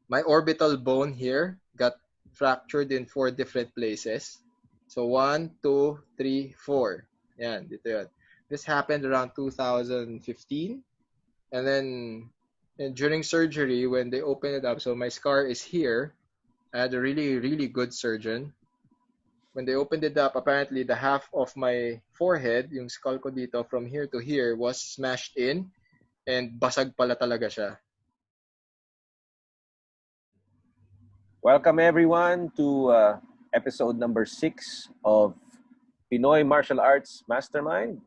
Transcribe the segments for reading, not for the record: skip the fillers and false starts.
my orbital bone here got fractured in 4 different places. So 1, 2, 3, 4. Yan, dito yun. This happened around 2015. And then during surgery, when they opened it up, so my scar is here. I had a really, really good surgeon. When they opened it up, apparently the half of my forehead, yung skull ko dito, from here to here, was smashed in and basag pala talaga siya. Welcome everyone to episode number 6 of Pinoy Martial Arts Mastermind.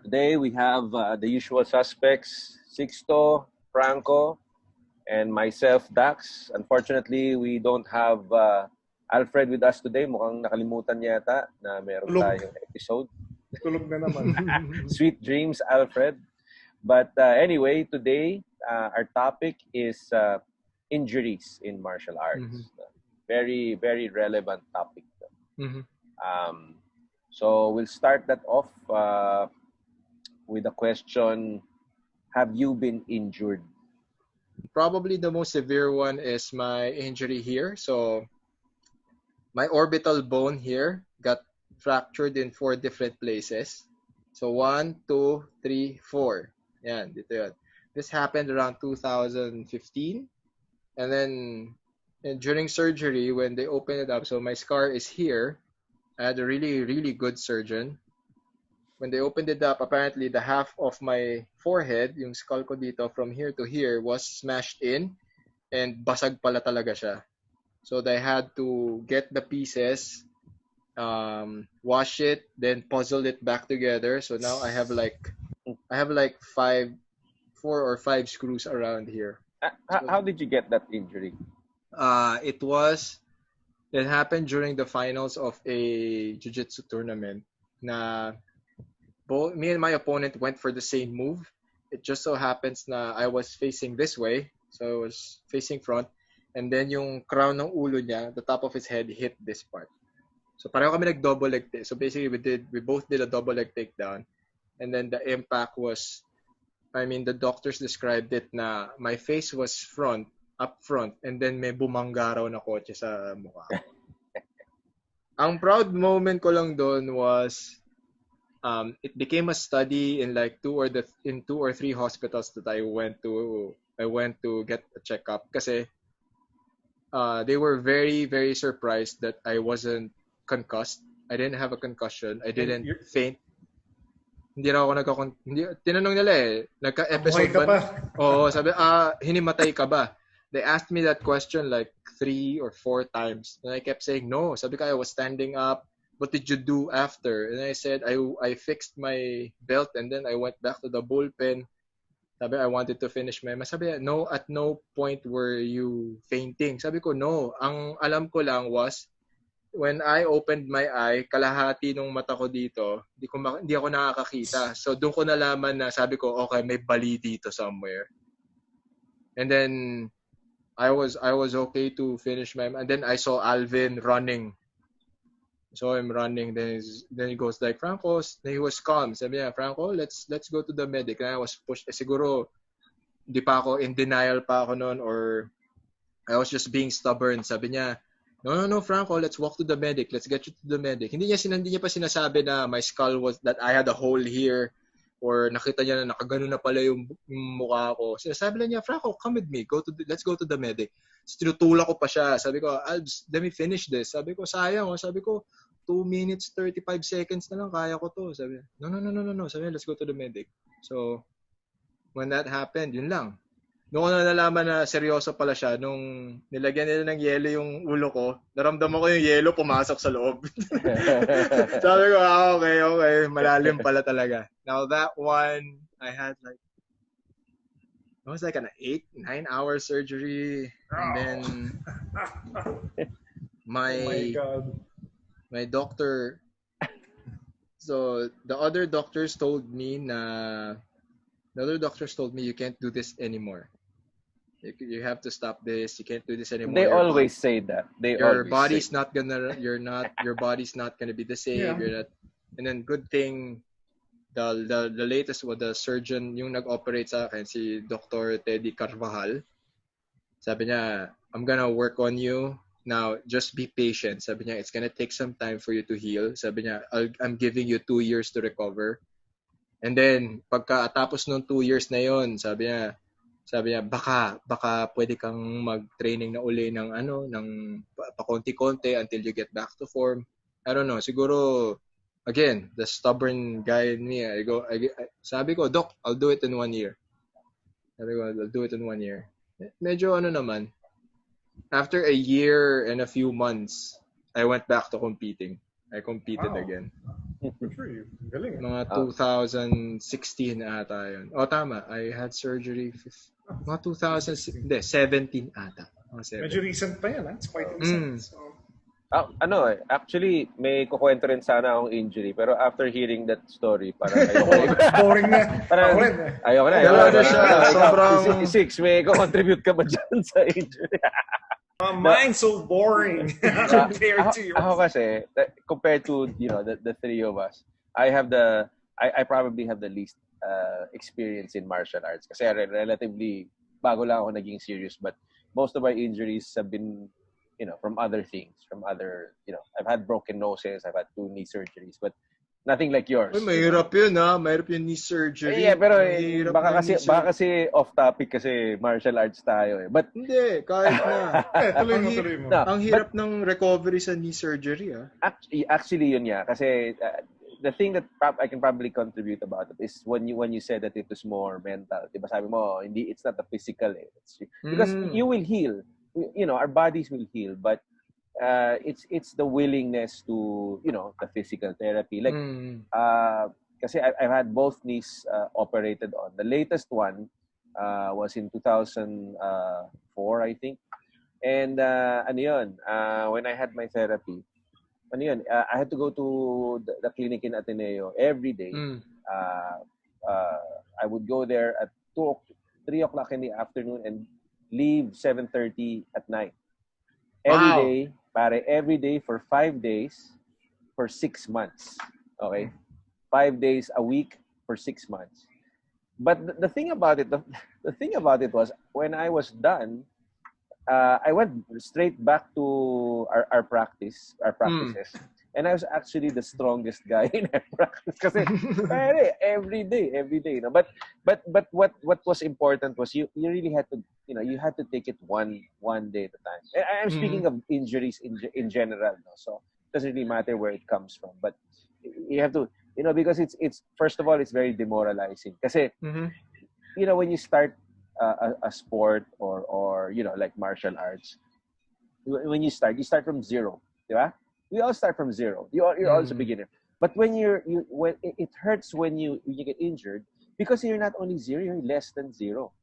Today we have the usual suspects, Sixto, Franco, and myself, Dax. Unfortunately, we don't have Alfred with us today. Mukhang nakalimutan niya yata na meron tayong episode. Tulog na naman. Sweet dreams, Alfred. But anyway, today our topic is injuries in martial arts. Very, very relevant topic. So we'll start that off with a question: have you been injured? Probably the most severe one is my injury here. So my orbital bone here got fractured in 4 different places. So 1, 2, 3, 4. Yan, dito yun. This happened around 2015. And then during surgery, when they opened it up, so my scar is here. I had a really, really good surgeon. When they opened it up, apparently the half of my forehead, yung skull ko dito, from here to here, was smashed in and basag pala talaga siya. So they had to get the pieces, wash it, then puzzle it back together. So now I have like 4 or 5 screws around here. How did you get that injury? It happened during the finals of a jiu-jitsu tournament na me and my opponent went for the same move. It just so happens na I was facing this way, so I was facing front, and then yung crown ng ulo niya, the top of his head hit this part. So pareho kami nag-double leg take. So basically we both did a double leg takedown, and then the impact was, the doctors described it na my face was up front, and then may bumangga raw na kotse sa mukha. Ang proud moment ko lang doon was it became a study in like 2 or 3 hospitals that I went to get a checkup kasi they were very, very surprised that I wasn't concussed. I didn't have a concussion. I didn't faint. Hindi raw ako tinanong nila nagka-episode ka pa? Oo, sabi, hinimatay ka ba? They asked me that question like 3 or 4 times. And I kept saying, no. Sabi ko, I was standing up. What did you do after? And I said, I fixed my belt and then I went back to the bullpen. Sabi, I wanted to finish my match. Sabi, no, at no point were you fainting. Sabi ko, no. Ang alam ko lang was, when I opened my eye, kalahati nung mata ko dito, hindi ako nakakakita. So, doon ko nalaman na sabi ko, okay, may bali dito somewhere. And then, I was okay to finish my, and then I saw Alvin running. So I'm running, then he goes like, Franco, then he was calm. Sabi niya, Franco, let's go to the medic. And I was pushed. Siguro, di pa ako, in denial pa ako noon, or I was just being stubborn. Sabi niya, no, Franco, let's walk to the medic. Let's get you to the medic. Hindi niya pa sinasabi na my skull was, that I had a hole here, or nakita niya na nakagano na pala yung mukha ko. Sinasabi lang niya, Franco, come with me. Let's go to the medic. So, tinutulak ko pa siya. Sabi ko, Albs, let me finish this. Sabi ko, sayang. Sabi ko, 2 minutes, 35 seconds na lang, kaya ko to. Sabi niya, no. Sabi niya, let's go to the medic. So, when that happened, yun lang. Noong ko nalaman na seryoso pala siya, nung nilagyan nila ng yelo yung ulo ko, naramdaman ko yung yelo pumasok sa loob. Sabi ko, okay, malalim pala talaga. Now that one, I had like, it was like an 8-9 hour surgery. And then, Oh my God. my doctor, so the other doctors told me you can't do this anymore. You have to stop this. You can't do this anymore. They always say that. Your body's not gonna be the same. Yeah. You're not. And then good thing, the latest was the surgeon yung nag-operate sa akin, si Dr. Teddy Carvajal. Sabi niya, I'm gonna work on you. Now, just be patient. Sabi niya, it's gonna take some time for you to heal. Sabi niya, I'm giving you 2 years to recover. And then, pagkatapos nung 2 years na yon, sabi niya, baka pwede kang mag-training na uli ng pakonti-konti until you get back to form. I don't know. Siguro, again, the stubborn guy in me, sabi ko, Doc, I'll do it in 1 year. Sabi ko, I'll do it in 1 year. Medyo naman, after a year and a few months, I went back to competing. I competed again. Good for you. Galing. Mga 2016 ata yun. Tama. I had surgery mga 17 ata. Medyo recent pa yan. It's quite recent. So, actually, may kukwento rin sana akong injury. Pero after hearing that story, parang ayoko boring na. Ayoko na. Sobrang... Six, may contribute ka ba dyan sa injury? Mine's so boring compared to yours. Ako kasi, compared to the three of us, I probably have the least experience in martial arts. Kasi relatively bago lang ako naging serious, but most of my injuries have been from other things, I've had broken noses, I've had 2 knee surgeries, but nothing like yours. Mahirap yun mahirap yung knee surgery. Yeah, pero baka kasi off topic kasi martial arts tayo But hindi, kahit na. Tuloy mo. Ang hirap ng recovery sa knee surgery Actually yun kasi the thing that I can probably contribute about it is when you said that it was more mental. Diba sabi mo, hindi, it's not the physical because you will heal. Our bodies will heal, but it's the willingness to the physical therapy. Like kasi I've had both knees operated on. The latest one was in 2004, I think. And when I had my therapy, I had to go to the clinic in Ateneo every day. I would go there at 3 o'clock in the afternoon and leave 7:30 at night. Every day for 5 days for 6 months. Okay? 5 days a week for 6 months. But the thing about it, the thing about it was when I was done, I went straight back to our practices, and I was actually the strongest guy in our practice. Kasi every day. But what was important was you really had to you had to take it one day at a time. I'm speaking of injuries in general, so it doesn't really matter where it comes from, but you have to because it's first of all it's very demoralizing. Kasi when you start a sport or like martial arts, when you start from zero, diba? We all start from zero. You're also a beginner. But when when it hurts when you get injured because you're not only zero, you're less than zero.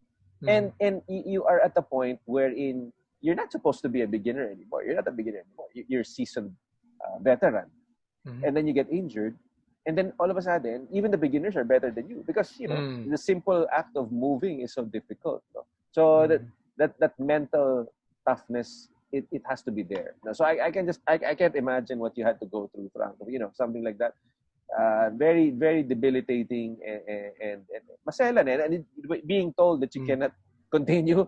And you are at the point wherein you're not supposed to be a beginner anymore. You're not a beginner anymore. You're a seasoned veteran. And then you get injured. And then all of a sudden, even the beginners are better than you because the simple act of moving is so difficult. So that mental toughness, it has to be there. So I can't imagine what you had to go through, Franco. Something like that. Very very debilitating and maselan and being told that you cannot continue.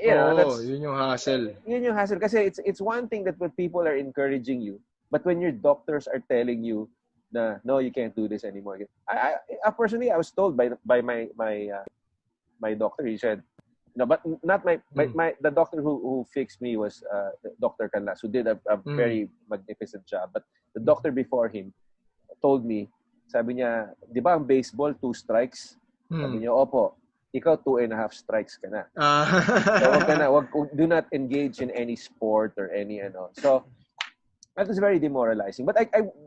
Yun yung hassle. Yun yung hassle kasi it's one thing that when people are encouraging you, but when your doctors are telling you no, you can't do this anymore. I personally, I was told by my doctor. He said, but not the doctor who fixed me was Dr. Canlas, who did a very magnificent job. But the doctor before him told me, sabi niya, di ba ang baseball 2 strikes? Sabi niya, opo. Ikaw 2.5 strikes ka na. So do not engage in any sport or any So that was very demoralizing. But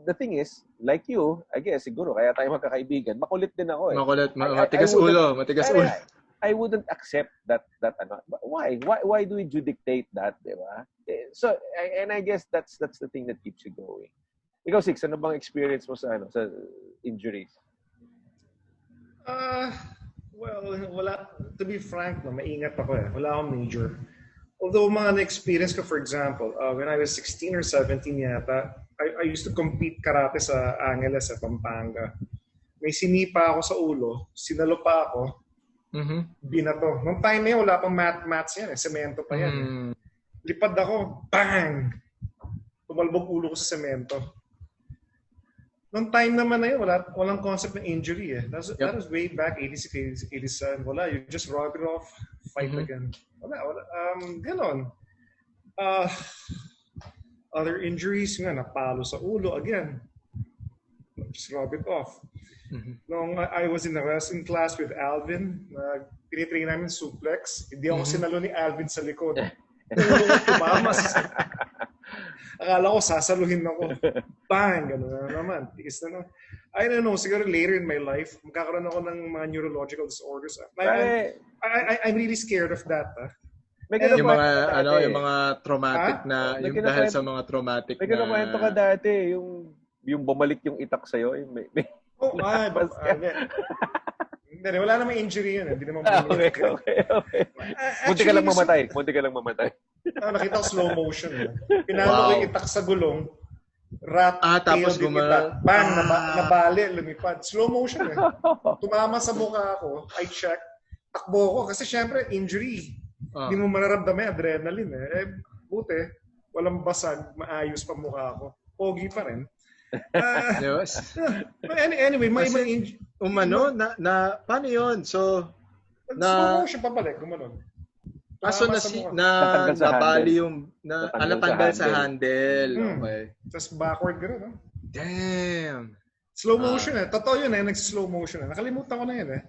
the thing is, like you, I guess, siguro, kaya tayo magkakaibigan, makulit din ako Makulit, matigas ulo. I wouldn't accept that. Why do you dictate that, di ba? So, and I guess that's the thing that keeps you going. Ikaw, Six, ano bang experience mo sa injuries? Well, wala. To be frank, maingat ako Wala akong major. Although mga na-experience ko, for example, when I was 16 or 17 yata, I used to compete karate sa Angeles, sa Pampanga. May sinipa ako sa ulo, sinalo pa ako, Binato. Nung time na yun, wala pang mats yan. Semento pa yan. Lipad ako. Bang! Tumalbog ulo ko sa semento. Nung time naman na yun, walang concept ng injury eh. That was way back, 86, 87. Wala, you just rub it off, fight again. Wala. Ganon. Other injuries nga, napalo sa ulo again. Just rub it off. Nung I was in the wrestling class with Alvin, tinitrain namin suplex, hindi ako sinalo ni Alvin sa likod. Ulo ko tumamas. Akala ko sasaluhin ako. Bang! Gano'n na naman. Tigis na naman. I don't know, siguro later in my life, magkakaroon ako ng mga neurological disorders. I'm really scared of that. Yung mga traumatic na, yung dahil sa mga traumatic may na... May kwento ka dati, yung bumalik yung itak sa'yo. Wala namang injury yun. Hindi naman Okay. Munti ka lang mamatay. Nakita ko slow motion. Pinalo ko yung itak sa gulong. Tapos gumana. Bang! Nabali, lumipad. Slow motion eh. Tumama sa mukha ko. I check. Takbo ko. Kasi syempre, injury. Hindi mo manaramdaman adrenaline eh. Buti, walang basag. Maayos pa mukha ko. Pogi pa rin. Anyway, may injury. Paano yun? So, slow motion pabalik. Gumanon. So nabali yung natanggal sa handle. Okay. Tapos backward gano'n, no? Damn. Slow motion eh. Totoo yun eh. Nag-slow motion eh. Nakalimutan ko na yun eh.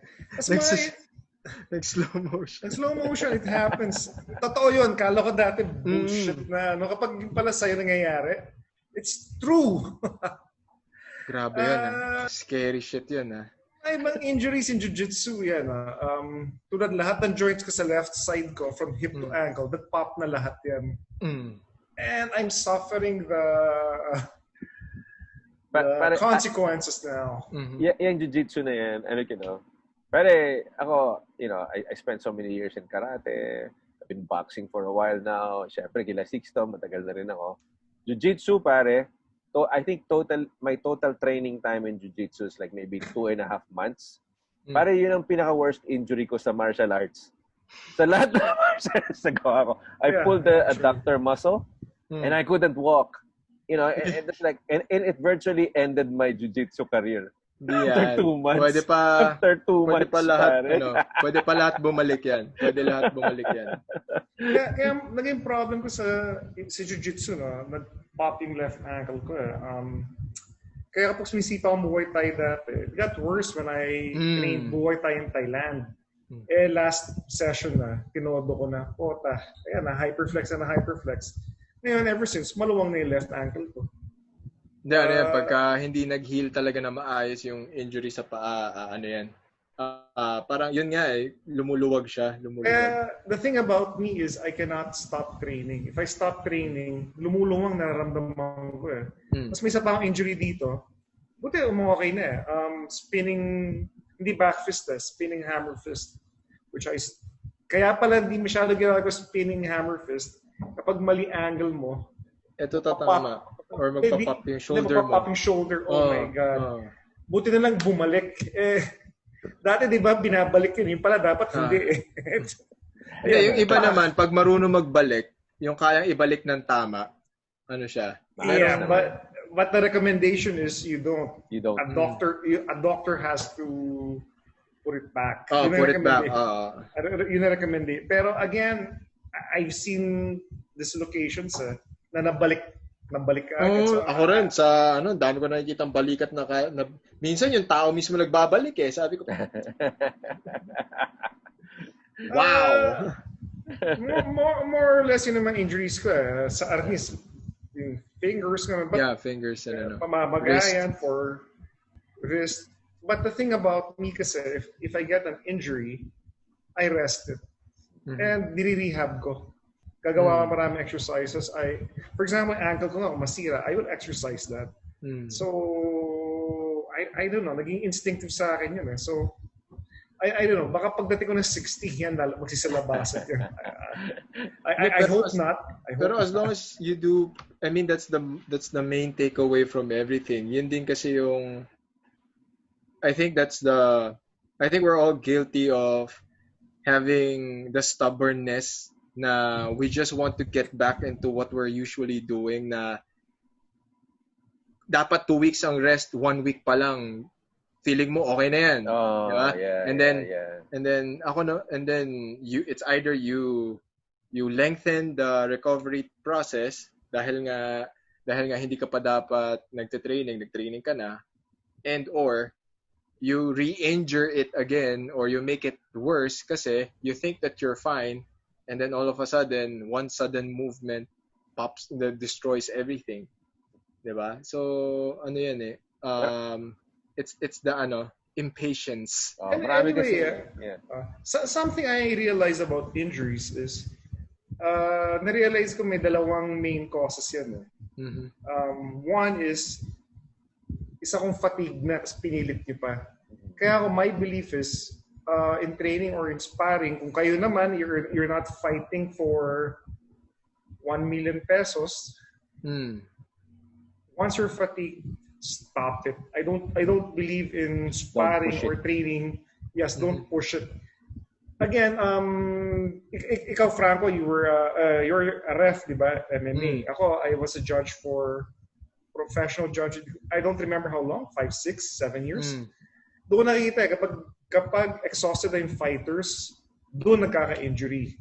Nag-slow motion. Nag-slow motion. It happens. Totoo yun. Kala ko dati bullshit na. Kapag pala sa'yo nangyayari, it's true. Grabe yun. Scary shit yun. May mga injuries in jiu-jitsu yan. Tulad lahat ng joints ko sa left side ko from hip to ankle, that pop na lahat yan. And I'm suffering the consequences now. Yung jiu-jitsu na yan, pero ako, I spent so many years in karate. I've been boxing for a while now. Siyempre, kila Sixto, matagal na rin ako. Jiu-jitsu, pare, I think my total training time in jiu-jitsu is like maybe 2.5 months. Para yun ang pinaka-worst injury ko sa martial arts. Sa lahat ng martial arts na gawa ko. I pulled the adductor muscle and I couldn't walk. And it's like, and it virtually ended my jiu-jitsu career. After 2 months. After 2 months. Pwede pa lahat bumalik yan. Kaya naging problem ko sa jiu-jitsu, nag-pop yung left ankle ko eh. Kaya kapag sumisipa ako Muay Thai dati, it got worse when I trained Muay Thai in Thailand. Last session na, tinodo ko na, kaya na-hyperflex. Ngayon, ever since, maluwang na yung left ankle ko. Pagka hindi nag-heal talaga na maayos yung injury sa paa, parang yun nga lumuluwag siya. The thing about me is I cannot stop training. If I stop training, lumulungang nararamdaman ko eh. Mas may isa pa akong injury dito. Buti okay na eh. Spinning, hindi back fist spinning hammer fist. Kaya pala hindi masyado ginagawa spinning hammer fist. Kapag mali angle mo, ito tatama. Or magpapop yung shoulder mo. Magpapop yung shoulder. Oh my God. Buti na lang bumalik. Dati di ba binabalik yun. Yung pala dapat hindi eh. Yung iba naman, pag marunong magbalik, yung kayang ibalik ng tama, siya? Yeah, but the recommendation is you don't. A doctor has to put it back. Put it back. Yun na recommend it. Pero again, I've seen dislocations na nabalik ka. Ako rin sa dami ko nakikitang balikat na minsan yung tao mismo nagbabalik eh. Sabi ko, wow. More or less yun naman injuries ko sa arnis. Yung fingers naman. Fingers and pamamagayan for wrist. But the thing about me kasi, if I get an injury, I rest it. And nire-rehab ko. Gagawa ko maraming exercises. For example, ankle ko nga, masira, I will exercise that. So, I don't know, naging instinctive sa akin yun eh. So, I don't know, baka pagdating ko ng 60, yan, magsisilabasan yun. I hope not. Pero as long as you do, I mean, that's the main takeaway from everything. Yun din kasi yung, I think we're all guilty of having the stubbornness na we just want to get back into what we're usually doing, na dapat 2 weeks ang rest, 1 week pa lang feeling mo okay na yan. Oh, Diba? yeah, And yeah, then yeah. and then it's either you lengthen the recovery process dahil nga hindi ka pa dapat nagtraining ka na, and or you re-injure it again or you make it worse kasi you think that you're fine, and then all of a sudden one sudden movement pops that destroys everything. Diba? So ano yan eh, it's the impatience. Oh, And marami anyway, kasi, yeah. something I realize about injuries is, na-realize ko may dalawang main causes yan. Mhm. One is, isa kong fatigue na, tapos pinilit niyo pa. Kaya ako, my belief is, in training or in sparring, kung kayo naman, you're not fighting for 1 million pesos, once you're fatigued, stop it. I don't believe in sparring or training. Yes, don't push it. Again, ikaw Franco, you're a ref, di ba? MMA. Ako, I was a judge for professional judge. I don't remember how long, 5, 6, 7 years. Doon nakikita kapag exhausted na yung fighters, doon nagkaka-injury.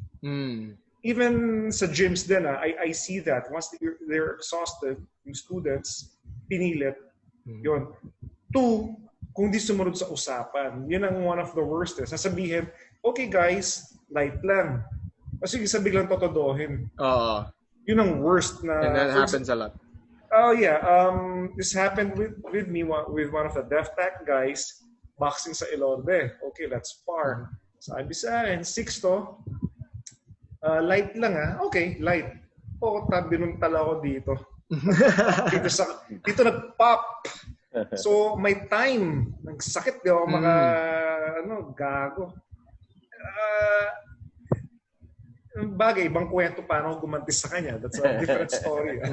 Even sa gyms din, I see that. Once they're exhausted, yung students, pinilit, yun. 2, kung di sumunod sa usapan. Yun ang one of the worst. Sasabihin, okay guys, light lang. Kasi isa biglang totodohin. Yun ang worst na... And that happens a lot. Oh yeah, this happened with me, with one of the DefTech guys, boxing sa Ilorde. Okay, let's spar. Sabi sa akin, 6 to. Light lang Okay, light. Binuntala ako dito. Dito nag-pop. So, may time. Nagsakit. Di ako gago. Bagay, ibang kwento paano ako gumanti sa kanya. That's a different story.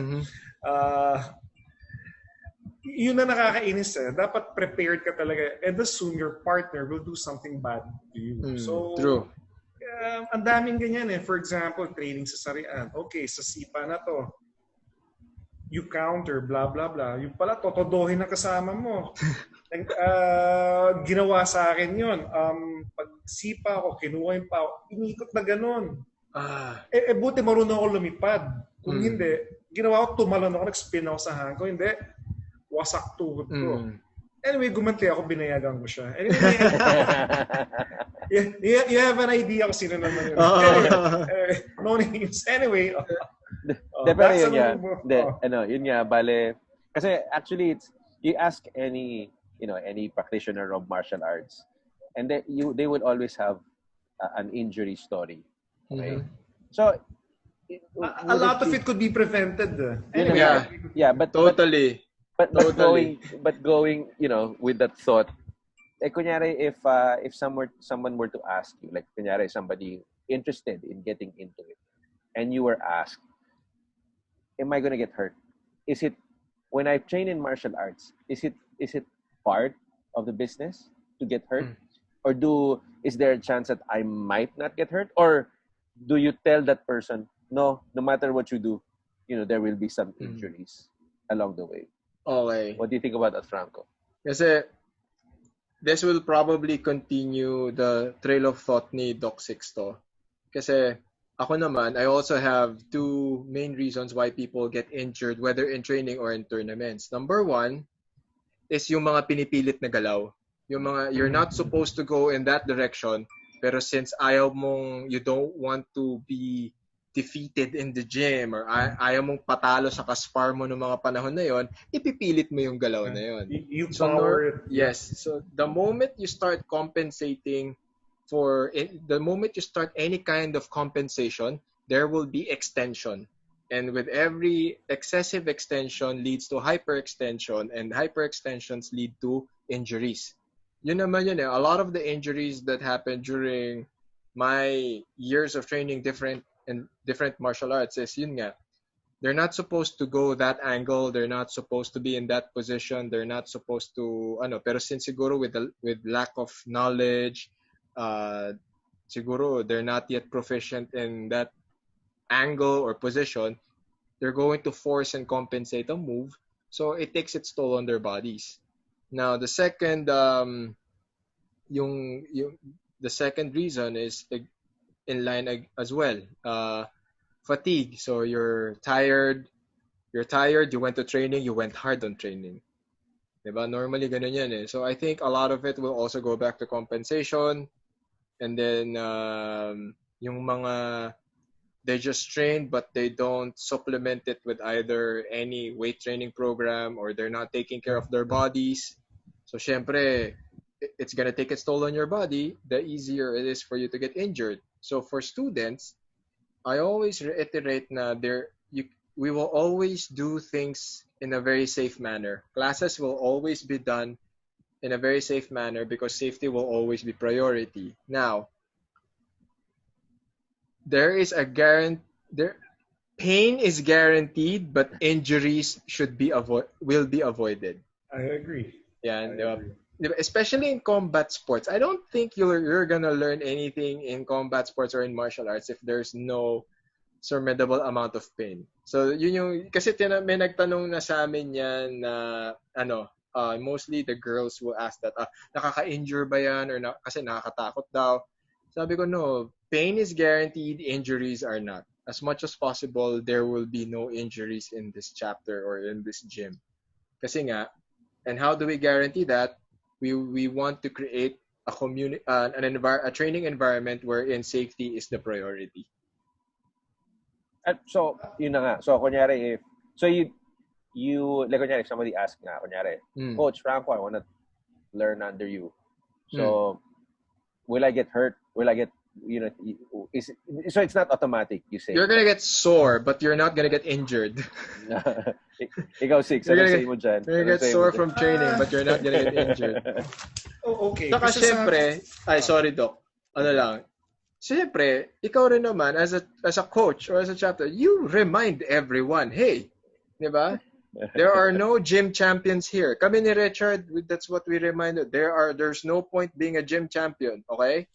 Yun na nakakainis Dapat prepared ka talaga. And soon your partner will do something bad to you. So, true. Ang daming ganyan For example, training sa sarian. Okay, sa sipa na to. You counter, blah, blah, blah. Yung pala, totodohin na kasama mo. Ginawa sa akin yun. Pag sipa ako, kinuha yung pao, inikot na ganun. Buti marunong ako lumipad. Kung hindi, ginawa ko, tumalon ako, nag-spin ako sa hangko. Hindi, wasak tuhod ko. Anyway, gumanti ako, binayagan ko siya. Anyway, you have an idea kung sino naman yun. No names. Anyway, pero yun nga, bale, kasi actually, you ask any practitioner of martial arts, and they would always have an injury story. Okay? So, a lot of it could be prevented. Anyway, but totally. But going, with that thought, kunyari, if someone were to ask you, like kunyari somebody interested in getting into it, and you were asked, am I gonna get hurt? Is it, when I train in martial arts, is it part of the business to get hurt? Or is there a chance that I might not get hurt? Or do you tell that person, no matter what you do, there will be some injuries along the way? Okay. What do you think about that, Franco? Kasi this will probably continue the trail of thought ni Doc Sixto. Kasi ako naman, I also have 2 main reasons why people get injured, whether in training or in tournaments. Number 1 is yung mga pinipilit na galaw. Yung mga, you're not supposed to go in that direction, pero since you don't want to be defeated in the gym, or ayaw mong patalo sa kaspar mo ng mga panahon na yon, ipipilit mo yung galaw na yon. You power it. Yes. So the moment you start compensating the moment you start any kind of compensation, there will be extension. And with every excessive extension leads to hyperextension, and hyperextensions lead to injuries. Yun naman yun A lot of the injuries that happen during my years of training different martial arts is yun nga. They're not supposed to go that angle. They're not supposed to be in that position. They're not supposed to pero since siguro with lack of knowledge, siguro they're not yet proficient in that angle or position, they're going to force and compensate a move. So it takes its toll on their bodies. Now the second yung the second reason is in line as well. Fatigue. So you're tired, you went to training, you went hard on training. Diba? Normally ganun yan eh. So I think a lot of it will also go back to compensation. And then yung mga they just train but they don't supplement it with either any weight training program or they're not taking care of their bodies. So syempre, it's gonna take its toll on your body, the easier it is for you to get injured. So for students, I always reiterate na we will always do things in a very safe manner. Classes will always be done in a very safe manner because safety will always be priority. Now, there is a pain is guaranteed, but injuries will be avoided. I agree. Yeah, especially in combat sports. I don't think you're gonna learn anything in combat sports or in martial arts if there's no surmountable amount of pain. So yun yung kasi may nagtanong na sa amin yan na mostly the girls will ask that nakaka-injure ba yan or kasi nakakatakot daw. Sabi ko no, pain is guaranteed, injuries are not. As much as possible, there will be no injuries in this chapter or in this gym. Kasi nga, and how do we guarantee that? We want to create a training environment wherein safety is the priority. So, yun na nga. So, kunyari, like, kunyari, somebody asked nga, kunyari, Coach Franco, I want to learn under you. So, will I get hurt? Will I get, so it's not automatic, you say. You're gonna get sore, but you're not gonna get injured. Ikaw, Six, ano say mo dyan? You're gonna get sore from training, but you're not gonna get injured. Oh, okay. Saka syempre, sorry, Doc. Siyempre, ikaw rin naman as a coach or as a chapter, you remind everyone, hey, di ba? There are no gym champions here. Kami ni Richard, that's what we reminded. There's no point being a gym champion, okay?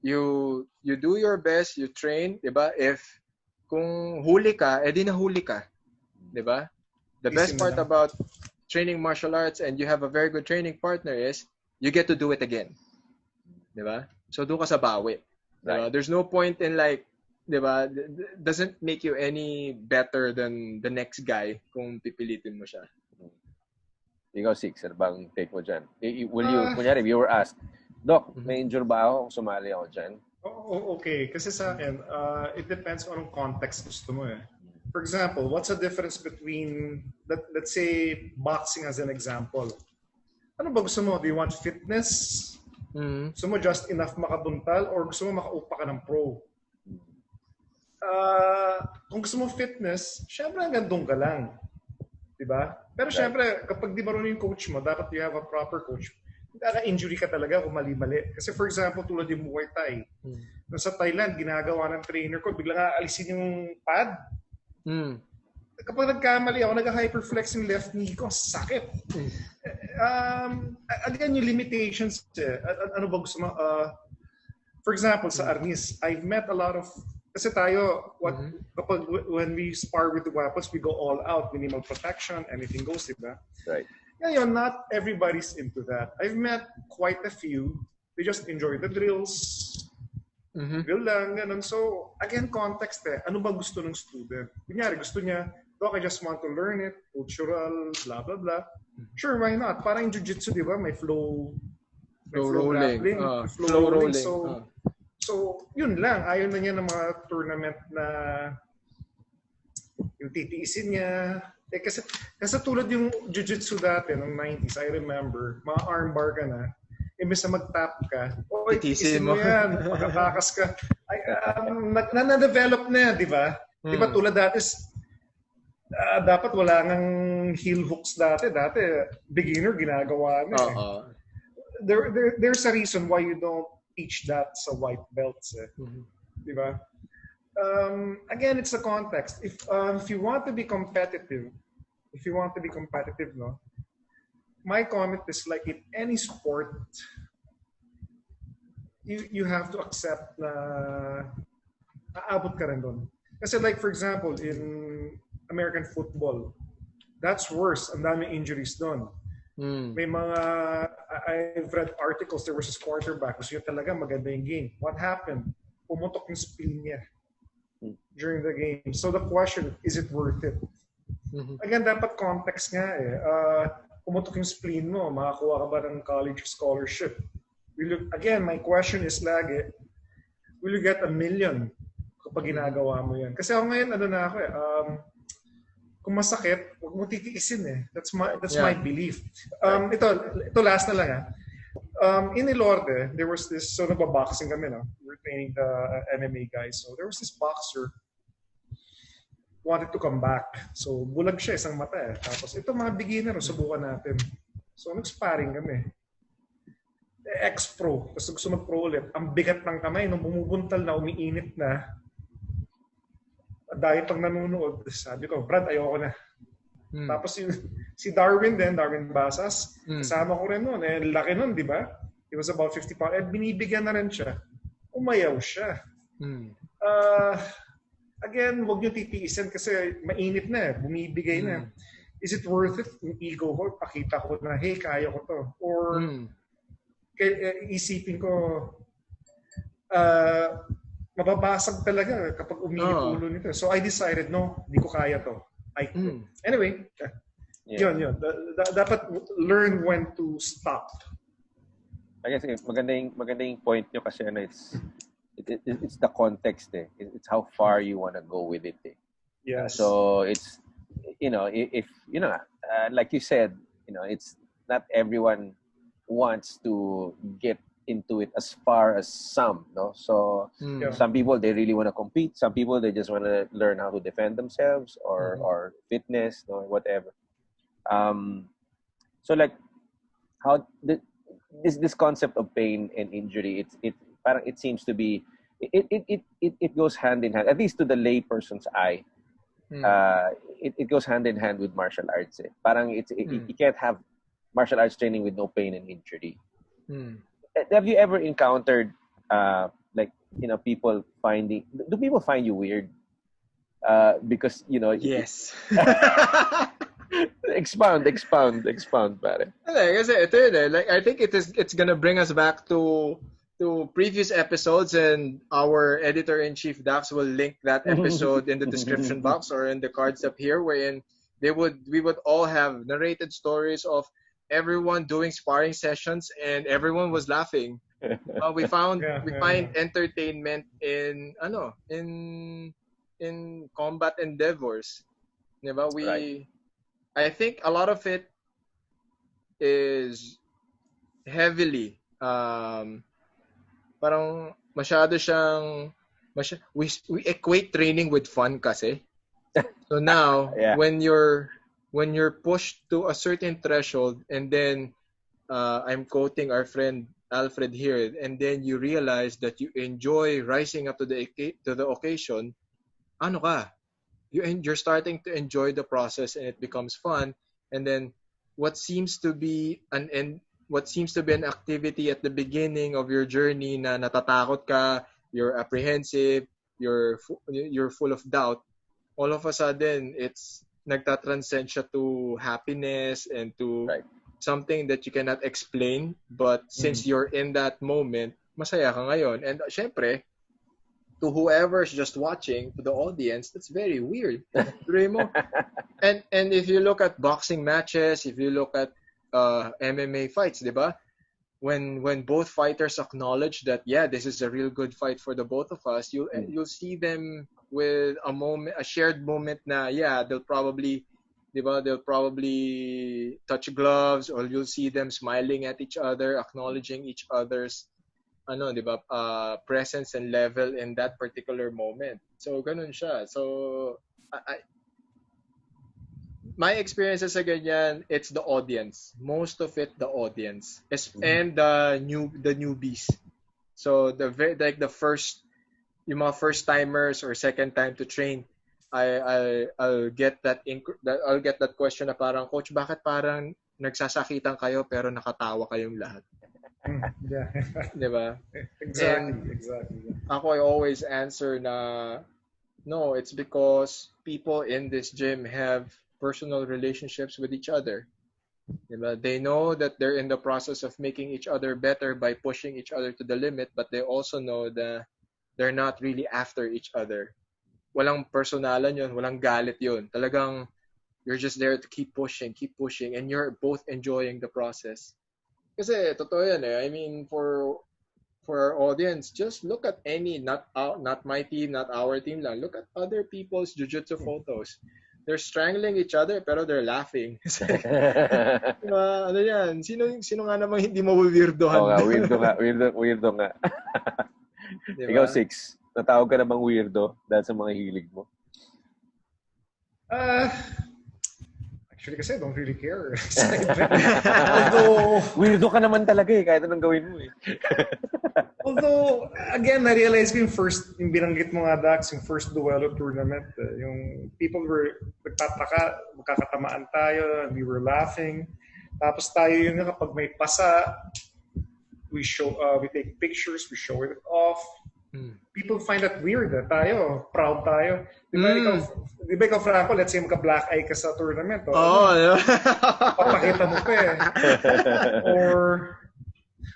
You do your best, you train, di ba? If kung huli ka, edi nahuli ka. Di ba? The best part about training martial arts and you have a very good training partner is you get to do it again. Di ba? So doon ka sa bawi. Right. There's no point in like, diba, doesn't make you any better than the next guy kung pipilitin mo siya. Ikaw, Six, ano bang take mo dyan? Kunyari, if you were asked, Doc, may injure ba ako kung sumali ako dyan? Okay. Kasi sa akin, it depends on context gusto mo eh. For example, what's the difference between, let's say, boxing as an example? Ano ba gusto mo? Do you want fitness? Gusto mo just enough makabuntal or gusto mo makaupa ka ng pro? Kung gusto mo fitness, syempre hanggang doon ka lang. Diba? Pero syempre, kapag di marunong yung coach mo, dapat you have a proper coach. Naka-injury ka talaga kung mali-mali. Kasi for example, tulad yung Muay Thai. Sa Thailand, ginagawa ng trainer ko, biglang aalisin yung pad. Kapag nagkamali ako, nag-hyperflex yung left knee ko, sakit. Again, yung limitations. Ano ba gusto mo? For example, sa Arnis, I've met a lot of, kasi tayo, kapag when we spar with the weapons, we go all out, minimal protection, anything goes, diba? Right. Ngayon, not everybody's into that. I've met quite a few. They just enjoy the drills. Drill lang, ganun. So, again, context eh. Ano ba gusto ng student? Kunyari, gusto niya, Doc, I just want to learn it, cultural, blah, blah, blah. Sure, why not? Parang in jiu-jitsu, di ba? May flow rolling. Flow rolling. So, yun lang. Ayaw na niya ng mga tournament na yung titiisin niya. Kasi tulad yung jiu-jitsu dati, noong 90s, I remember, mga armbar ka na, imbes na mag-tap ka, titiisin mo yan, pagkatakas ka. Na-develop na yan, di ba? Di ba tulad dati, dapat wala ngang heel hooks dati. Dati, beginner, ginagawa na. There's a reason why you don't teach that sa white belts. Di ba? Again, it's the context. If you want to be competitive, no, my comment is like in any sport, you have to accept na aabot ka rin doon. Kasi like for example, in American football, that's worse. Ang daming injuries doon. May mga, I've read articles, there was this quarterback, gusto yun talaga maganda yung game. What happened? Pumutok yung spleen niya during the game. So the question, is it worth it? Again, dapat context nga eh. Pumutok yung spleen mo, makakuha ka ba ng college scholarship? Again, my question is lagi, will you get $1 million kapag ginagawa mo yan? Kasi ako ngayon, ano na ako eh, kung masakit, huwag mo titiisin eh. That's my belief. Ito last na lang in Ilorde, there was this, so nagbaboxing kami, no? We were training the MMA guys. So there was this boxer wanted to come back. So bulag siya, isang mata eh. Tapos ito mga beginner, subukan natin. So nag-sparring kami. Ex-pro, tapos gusto mag-pro ulit. Ang bigat ng kamay, nung bumubuntal na, umiinit na, dahil pag nanonood, sabi ko, Brad, ayoko na. Tapos si Darwin Basas, kasama ko rin noon. Laki noon, di ba? He was about 50 pounds. Binibigyan na rin siya. Umayaw siya. Again, huwag niyo titiisin kasi mainit na. Bumibigay na. Is it worth it? Yung ego ko, pakita ko na, hey, kaya ko to. Or isipin ko, mababasag talaga kapag uminit ulo nito. So I decided, no, hindi ko kaya to. I quit. Anyway, yun. Dapat learn when to stop. I guess maganda yung point nyo kasi it's the context eh. It's how far you want to go with it eh. Yes. So it's, if, like you said, it's not everyone wants to get into it as far as some, no? So some people, they really want to compete. Some people, they just want to learn how to defend themselves or fitness or whatever. So like how this concept of pain and injury, it seems to be, it goes hand in hand, at least to the lay person's eye. It goes hand in hand with martial arts. Eh. Parang you can't have martial arts training with no pain and injury. Have you ever encountered people do people find you weird because yes. expound pare. Kasi ito yun eh. Like I think it's gonna bring us back to previous episodes, and our editor-in-chief Dax will link that episode in the description box or in the cards up here, wherein we would all have narrated stories of everyone doing sparring sessions and everyone was laughing. We find entertainment in combat endeavors. Diba? I think a lot of it is heavily parang masyado siyang we equate training with fun kasi. So now when you're pushed to a certain threshold, and then I'm quoting our friend Alfred here, and then you realize that you enjoy rising up to the occasion, ano ka? You're starting to enjoy the process, and it becomes fun. And then what seems to be an activity at the beginning of your journey na natatakot ka, you're apprehensive, you're full of doubt, all of a sudden it's nagtatranscend siya to happiness and to something that you cannot explain, but since you're in that moment, masaya ka ngayon. And syempre, to whoever's just watching, to the audience, that's very weird. And if you look at boxing matches, if you look at MMA fights, diba? When both fighters acknowledge that, this is a real good fight for the both of us, you'll see them with a shared moment na, they'll probably touch gloves, or you'll see them smiling at each other, acknowledging each other's presence and level in that particular moment. So ganun siya. So my experiences sa ganyan, it's the audience. Most of it, the audience, and the newbies. So the first, yung mga first timers or second time to train, I'll get that question na parang, Coach, bakit parang nagsasakitan kayo pero nakatawa kayong lahat? Yeah. Di ba? Exactly. Ako, I always answer na, no, it's because people in this gym have personal relationships with each other. Diba? They know that they're in the process of making each other better by pushing each other to the limit, but they also know that they're not really after each other. Walang personalan yun, walang galit yun. Talagang you're just there to keep pushing, and you're both enjoying the process. Kasi totoo yan eh. I mean, for our audience, just look at any, not my team, not our team lang. Look at other people's jiu-jitsu photos. They're strangling each other pero they're laughing. Diba, ano yan? Sino nga namang hindi Oo nga, mawawirdohan? weirdo nga. Diba? Ikaw, Six, natawag ka namang weirdo dahil sa mga hilig mo. Actually, kasi I don't really care. Although, weirdo ka naman talaga eh, kahit anong gawin mo eh. although, again, na-realize ko yung binanggit mo nga, Dax, yung first duelo tournament, yung people were nagtataka, magkakatamaan tayo, and we were laughing. Tapos tayo yun nga, kapag may pasa, we take pictures, we show it off. People find that weird. Tayo, proud tayo. Di ba ikaw, Franco, let's say magka-black eye ka sa tournament. Yeah. Papakita mo pa eh.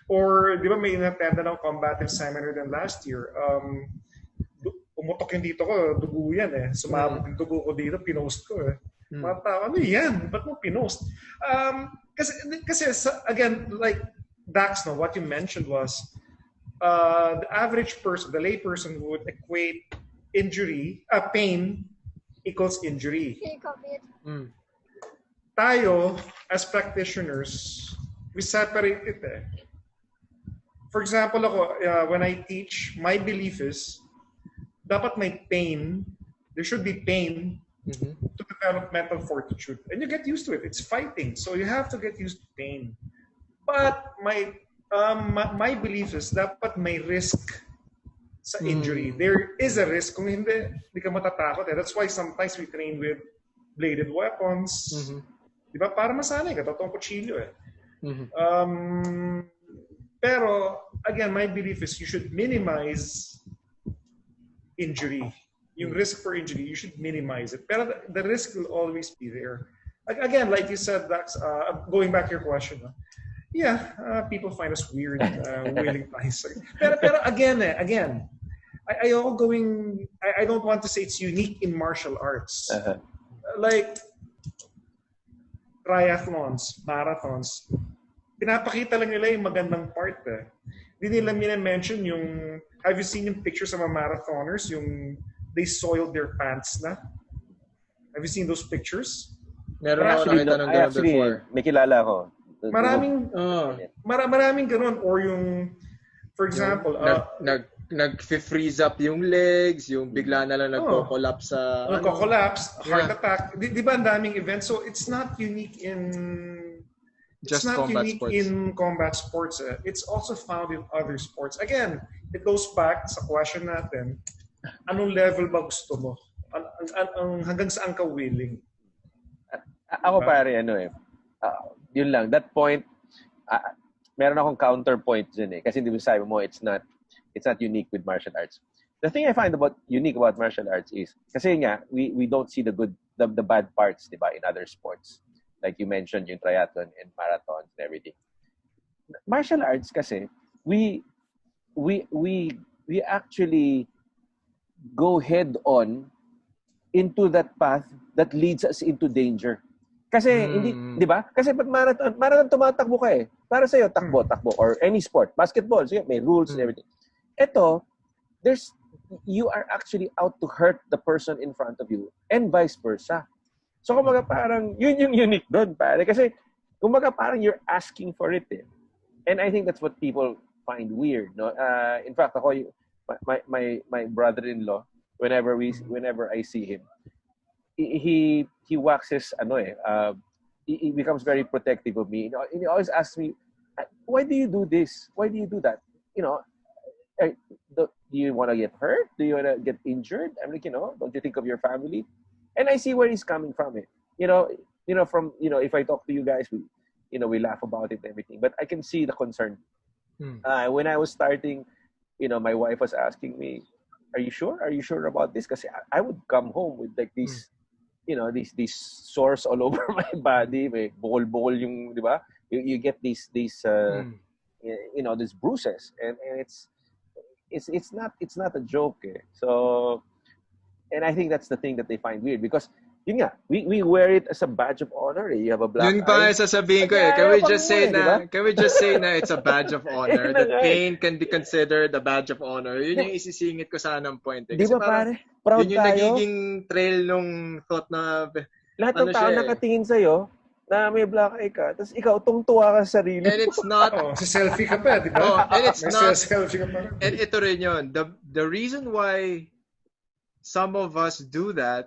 Or di ba may inattenda ng combative seminar din last year. Umutok yung dito ko, dugo yan eh. Sumabot yung dugo ko dito, pinost ko eh. Mga tao, ano yan? Ba't mo pinost? Kasi again, like Dax, no, what you mentioned was, the average person, the lay person would equate pain equals injury. Tayo, as practitioners, we separate it eh. For example, ako, when I teach, my belief is, dapat may pain, there should be pain to develop mental fortitude. And you get used to it. It's fighting. So you have to get used to pain. But my belief is dapat may risk sa injury. There is a risk. Kung hindi ka matatakot. That's why sometimes we train with bladed weapons. Diba? Para masanay ka. Totoong kutsilyo eh. Pero, again, my belief is you should minimize injury. Yung risk for injury, you should minimize it. Pero the risk will always be there. Again, like you said, Dax, going back to your question, people find us weird, willing ties. Pero again, I don't want to say it's unique in martial arts. Like triathlons, marathons, pinapakita lang nila yung magandang part eh. Hindi nila mention yung, have you seen yung pictures of mga marathoners, yung they soiled their pants na? Have you seen those pictures? Meron ako nakita ng gano'n before. May kilala ko. Maraming ganun. Or yung, for example, nag-freeze up yung legs, yung bigla na lang nagko-collapse sa... Nagko-collapse, heart attack. Di ba ang daming events? So it's not unique in... Just in combat sports. It's also found in other sports. Again, it goes back sa question natin, anong level ba gusto mo? Hanggang saan ka willing? Ako pare, yun lang. That point, meron akong counterpoint dyan eh. Kasi di ba sabi mo, it's not unique with martial arts. The thing I find unique about martial arts is, kasi nga, we don't see the bad parts, di ba, in other sports. Like you mentioned, yung triathlon and marathons and everything. Martial arts kasi, we actually go head on into that path that leads us into danger. Kasi hindi, 'di ba? Kasi pag marathon tumatakbo ka eh. Para sa iyo takbo or any sport, basketball, so may rules and everything. Ito, you are actually out to hurt the person in front of you and vice versa. So kumbaga parang yun yung unique doon, pare. Kasi kumbaga parang you're asking for it eh. And I think that's what people find weird, no? In fact, ako my brother-in-law, whenever I see him, he waxes he becomes very protective of me. And he always asks me, why do you do this? Why do you do that? Do you want to get hurt? Do you want to get injured? I'm like, don't you think of your family? And I see where he's coming from it. If I talk to you guys, we laugh about it and everything. But I can see the concern When I was starting, my wife was asking me, "Are you sure? Are you sure about this?" Because I would come home with like these, these sores all over my body, may bukol-bukol yung, di ba? You get these these bruises, and it's not a joke. Eh. So, and I think that's the thing that they find weird because yun nga, we wear it as a badge of honor. Eh. You have a black Yun pa eye. nga sasabihin ko eh. Can we just say na it's a badge of honor? That pain can be considered a badge of honor. Yun yung isisingit ko sanang point eh. Di Kasi ba parang, pare? Proud yun yung tayo. nagiging trail nung thought na, lahat ng tao nakatingin sa'yo na may black eye ka, tapos ikaw tungtuwa ka sa sarili. And it's not... sa selfie ka pa, di ba? And it's not... selfie ka pa. And ito rin yun. The reason why some of us do that,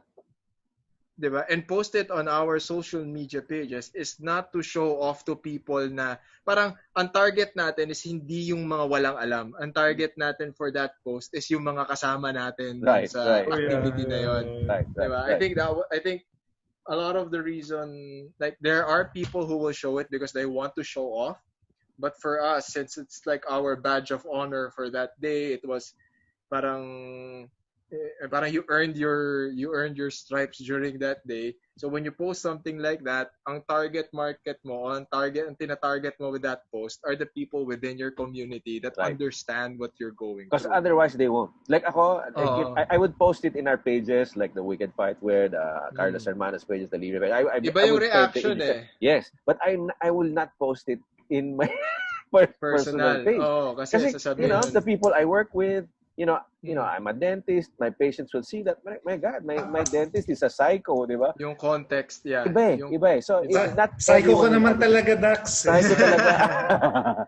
diba, and post it on our social media pages is not to show off to people na parang ang target natin is hindi yung mga walang alam. Ang target natin for that post is yung mga kasama natin sa activity na yun. Diba? I think a lot of the reason, like there are people who will show it because they want to show off. But for us, since it's like our badge of honor for that day, it was parang you earned your stripes during that day. So when you post something like that, ang target market mo, ang tina-target mo with that post are the people within your community that understand what you're going through. Because otherwise they won't. Like ako, I would post it in our pages, like the Wicked Fight Wear, the Carlos Hermanos pages, the Libre. Iba yung reaction eh. Yes, but I will not post it in my personal page. Kasi the people I work with, I'm a dentist. My patients will see that. My God, my dentist is a psycho, di ba? Yung context, yeah. Iba. So, it's not psycho ka naman talaga, Dax. Psycho talaga.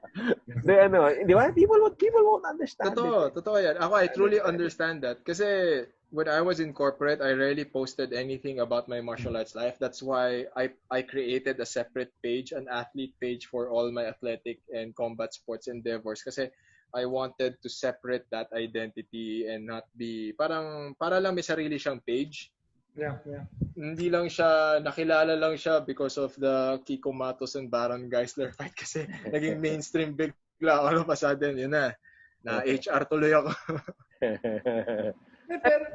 Di ba? People won't understand. Totoo yan. Ako, I truly understand that. Kasi when I was in corporate, I rarely posted anything about my martial arts life. That's why I created a separate page, an athlete page for all my athletic and combat sports endeavors. Kasi I wanted to separate that identity and not be para lang may sarili siyang page. Yeah. Hindi lang siya nakilala lang siya because of the Kiko Matos and Baron Geisler fight kasi naging mainstream bigla all of a sudden yun na HR tuloy ako.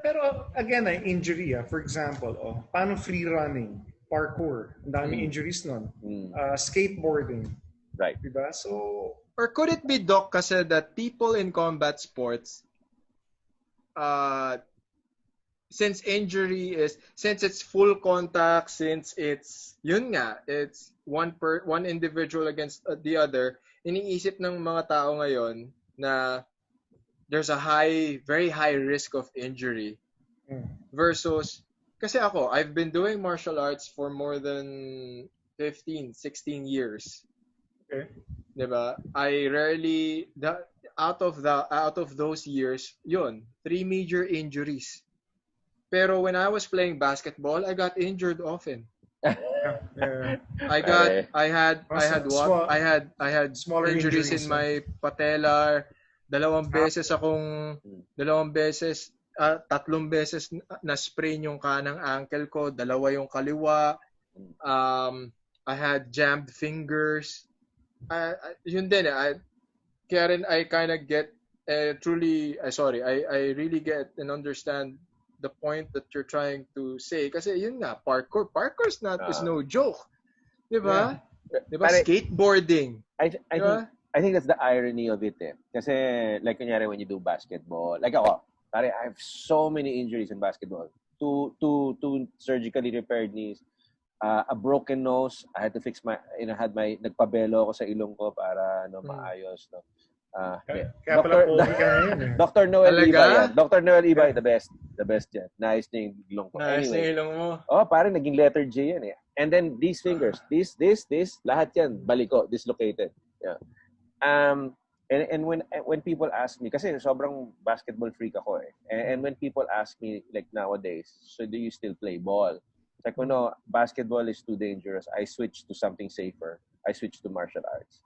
pero again, injury for example, paano free running, parkour, ang daming injuries nun. Skateboarding. Right. Diba? So or could it be, Doc, kasi that people in combat sports, since it's full contact, since it's one individual against the other, iniisip ng mga tao ngayon na there's a very high risk of injury versus, kasi I've been doing martial arts for more than 15, 16 years. Okay. Diba? I rarely out of those years, 3 major injuries. Pero when I was playing basketball, I got injured often. I had smaller injuries in my patellar. Tatlong beses na sprain yung kanang ankle ko, 2 yung kaliwa. I had jammed fingers. Yun din kaya rin I kind of get I really get and understand the point that you're trying to say kasi yun nga parkour is no joke, di ba? Di ba? Skateboarding, I think that's the irony of it kasi like kunyari when you do basketball, like ako I have so many injuries in basketball, two surgically repaired knees, a broken nose. I had to fix nagpabelo ako sa ilong ko para maayos. No? Kaya pala pogi ka ngayon Dr. Noel Ibay. Dr. Noel Ibay, the best yan. Nice na yung ilong ko. Nice na yung ilong mo. Parang naging letter J yan And then these fingers, this, lahat yan, baliko, dislocated. Yeah. And when people ask me, kasi sobrang basketball freak ako and when people ask me like nowadays, so do you still play ball? Like, no, basketball is too dangerous. I switched to something safer. I switched to martial arts.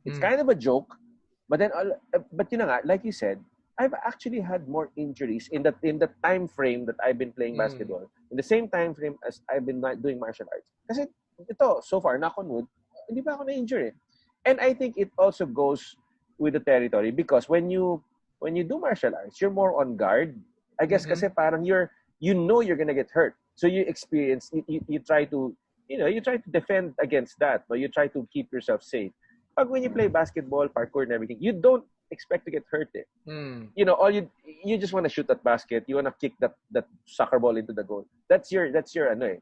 It's kind of a joke, but you know, like you said, I've actually had more injuries in the time frame that I've been playing basketball. In the same time frame as I've been doing martial arts. Kasi ito, so far, knock on wood, hindi pa ako na-injure And I think it also goes with the territory because when you do martial arts, you're more on guard. I guess kasi parang you're gonna get hurt. So you experience you try to you try to defend against that, but you try to keep yourself safe. But when you play basketball, parkour and everything, you don't expect to get hurt. All you just want to shoot that basket, you want to kick that soccer ball into the goal. That's your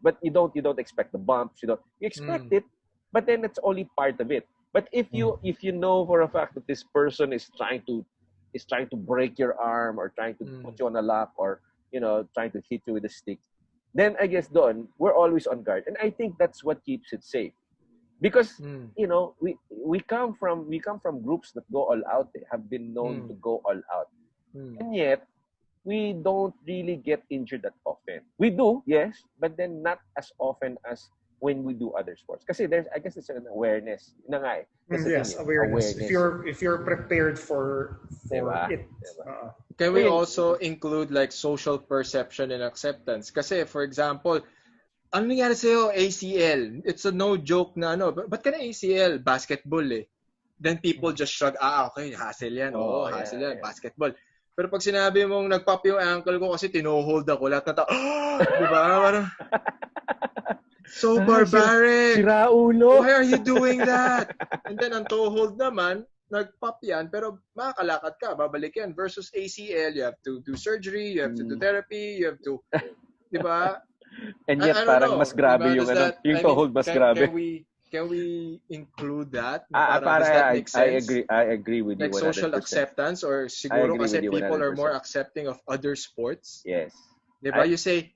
but you don't expect the bumps, you expect it, but then it's only part of it. But if you know for a fact that this person is trying to break your arm or trying to put you on a lock or trying to hit you with a stick, then I guess we're always on guard, and I think that's what keeps it safe. Because we come from groups that go all out. They have been known to go all out, and yet we don't really get injured that often. We do, yes, but then not as often as when we do other sports. Kasi I guess it's an awareness. Yes, awareness. If you're prepared for diba? it. Diba? Can we also include like social perception and acceptance? Kasi for example, ano nangyari sa'yo? ACL. It's a no joke na ba't ka na ACL? Basketball eh. Then people just shrug, okay, hassle yan. Hassle yan, basketball. Pero pag sinabi mong nag-pop yung ankle ko kasi tino-hold ako, lahat na diba? Parang, so barbaric. Sira ulo. Why are you doing that? And then ang toe-hold naman, nag-pop yan, pero makakalakad ka, babalik yan. Versus ACL, you have to do surgery, you have to do therapy, you have to, diba? And yet parang mas grabe yung yung toe-hold mas grabe. Can we include that? Does that make sense? I agree with you. Like 100%. Social acceptance, or siguro kasi people 100%. are more accepting of other sports. Yes. Diba? You say,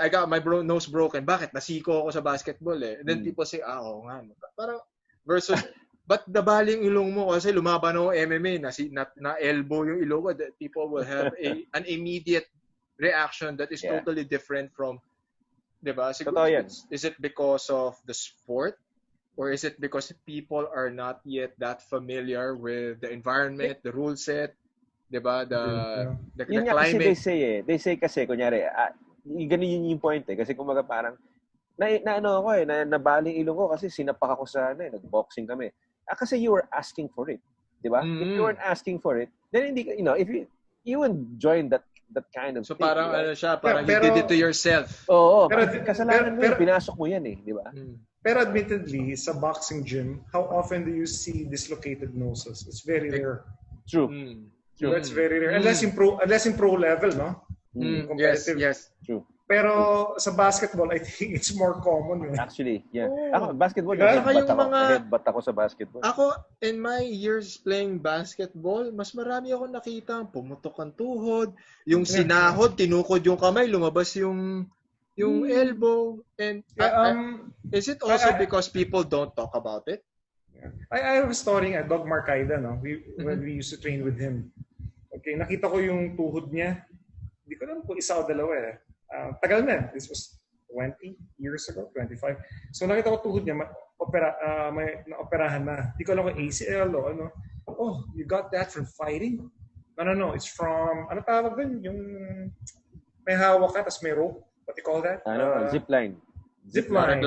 I got my nose broken. Bakit? Nasiko ako sa basketball eh. And then people say, oo nga. Parang, versus, but nabaling ilong mo kasi lumaban ako MMA, na elbow yung ilong ko. People will have an immediate reaction that is totally different from, diba? Siguro, is it because of the sport? Or is it because people are not yet that familiar with the environment, the rule set, diba? The climate. Kasi they say kasi, kunyari, ganun yung point eh. Kasi kumaga parang, nabaling ilong ko kasi sinapak ako sa, nag-boxing kami. Kasi you were asking for it. Diba? If you weren't asking for it, then hindi, if you wouldn't join that kind of so thing. So parang parang you did it to yourself. Oo. Kasalanan mo pinasok mo yan eh. Diba? Pero admittedly, sa boxing gym, how often do you see dislocated noses? It's very rare. True. True. That's very rare. Unless in pro level, no? Competitive. Yes. True. Pero sa basketball, I think it's more common. Actually, yeah. Ako, basketball, headbutt ako sa basketball. Ako, in my years playing basketball, mas marami ako nakita pumutok ang tuhod, yung sinahod, tinukod yung kamay, lumabas yung elbow. And is it also because people don't talk about it? I have a story nga, Dog Marcaida, no? When we used to train with him. Okay, nakita ko yung tuhod niya. Hindi ko alam kung isa o dalawa eh. Tagal na. This was 20 years ago, 25. So nakita ko tuhod niya, may naoperahan na. Hindi ko alam kung ACL o ano. Oh, you got that from fighting? No. It's from, ano tawag dun? Yung may hawak ka, tapos may rope. What do you call that? Zipline. Zipline.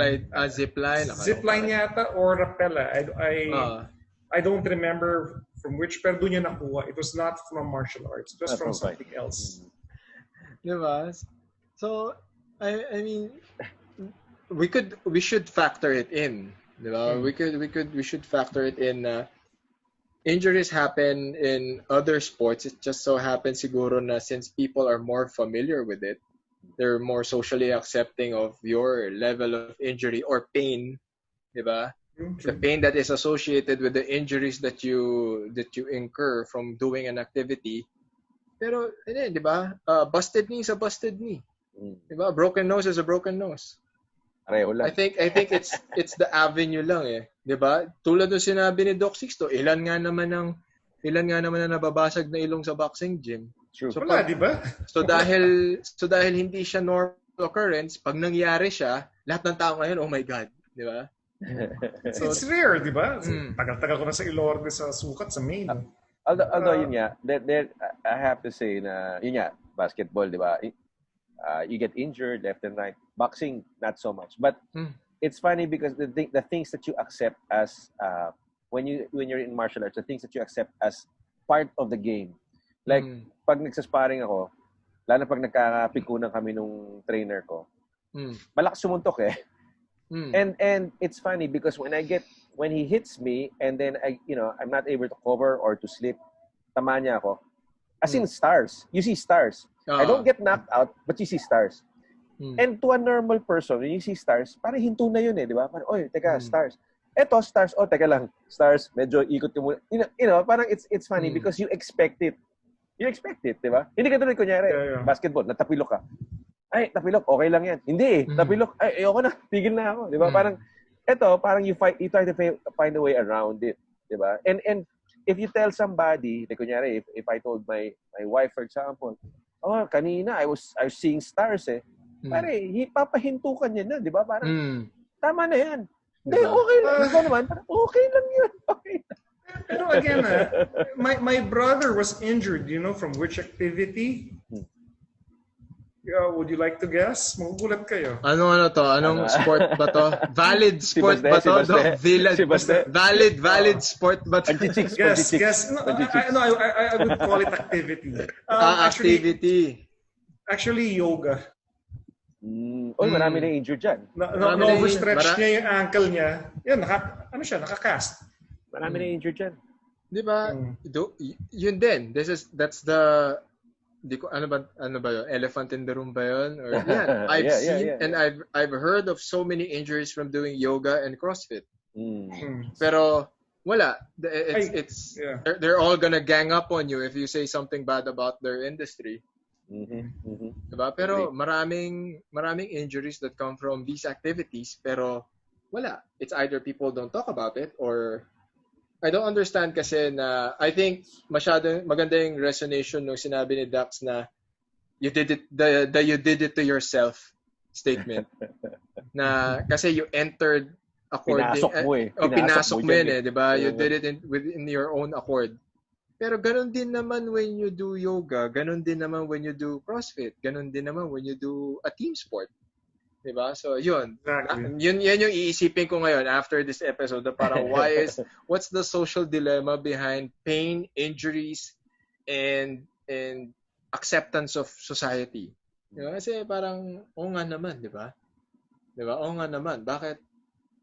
Zipline yata or rappel. I don't remember from which, pero doon niya nakuha. It was not from martial arts. It was from something else. Diba? So, I mean, we should factor it in. Diba? We should factor it in. Injuries happen in other sports. It just so happens siguro na since people are more familiar with it, they're more socially accepting of your level of injury or pain, diba? The pain that is associated with the injuries that you incur from doing an activity. Pero, diba? Busted knee is a busted knee. Diba? Broken nose is a broken nose. I think it's the avenue lang eh. Diba? Tulad ng sinabi ni Doc Sixto, ilan nga naman na nababasag na ilong sa boxing gym. True. So, wala, diba? So dahil hindi siya normal occurrence, pag nangyari siya, lahat ng tao ngayon, oh my God, di ba? So, it's rare, di ba? Tagal-tagal ko na sa Ilorde sa sukat sa main. Although yun nga, I have to say na yun nga, basketball, di ba? You get injured left and right. Boxing, not so much. But it's funny because the things that you accept as when you're in martial arts, the things that you accept as part of the game. Like, pag nagsasparring ako, lalo pag nagkakapikunan kami nung trainer ko, malakas sumuntok eh. And it's funny because when he hits me and then I'm not able to cover or to slip, tama niya ako. As in stars. You see stars. I don't get knocked out, but you see stars. And to a normal person, when you see stars, parang hinto na yun eh, di ba? Parang, oy, teka, stars. Eto, stars. Oh, teka lang. Stars, medyo ikot ka muna. Parang it's funny because you expect it. You expect it, di ba? Hindi ka tuloy, kunyari, basketball, natapilok ka. Ay, tapilok, okay lang yan. Hindi eh. Tapilok, ay, ayoko na. Tigil na ako. Di ba? Parang you try to find a way around it. Di ba? And if you tell somebody, like kunyari, if I told my wife, for example, oh, kanina, I was seeing stars eh. Pare, papahintukan niya na, di ba? Parang, tama na yan. Hindi, okay lang. Ikaw naman, parang, okay lang yun. Okay lang. Pero again, my brother was injured, from which activity? Would you like to guess? Magugulat kayo. Ano to? Anong sport ba to? Valid sport ba to? Valid sport ba to? Guess. No, I would call it activity. Activity. Actually, yoga. Marami na injured dyan. Na-overstretch niya yung ankle niya. Yan, nakakast. Marami na injured dyan. Di ba? Yun din. That's the ano ba yun? Elephant in the room ba yun? Or, I've seen and I've heard of so many injuries from doing yoga and CrossFit. Pero wala. They're all gonna gang up on you if you say something bad about their industry. Diba? Pero maraming injuries that come from these activities, pero wala. It's either people don't talk about it or I don't understand kasi na I think masyadong maganda yung resonation nung sinabi ni Dax na you did it to yourself statement. Na kasi you entered according pinasok mo yun eh, 'di ba? You did it within your own accord. Pero ganun din naman when you do yoga, ganun din naman when you do CrossFit, ganun din naman when you do a team sport. Diba? So, yun. Exactly. Yun yung iisipin ko ngayon after this episode. Parang what's the social dilemma behind pain, injuries, and acceptance of society? Diba? Kasi parang, nga naman, di ba? Diba? Nga naman. Bakit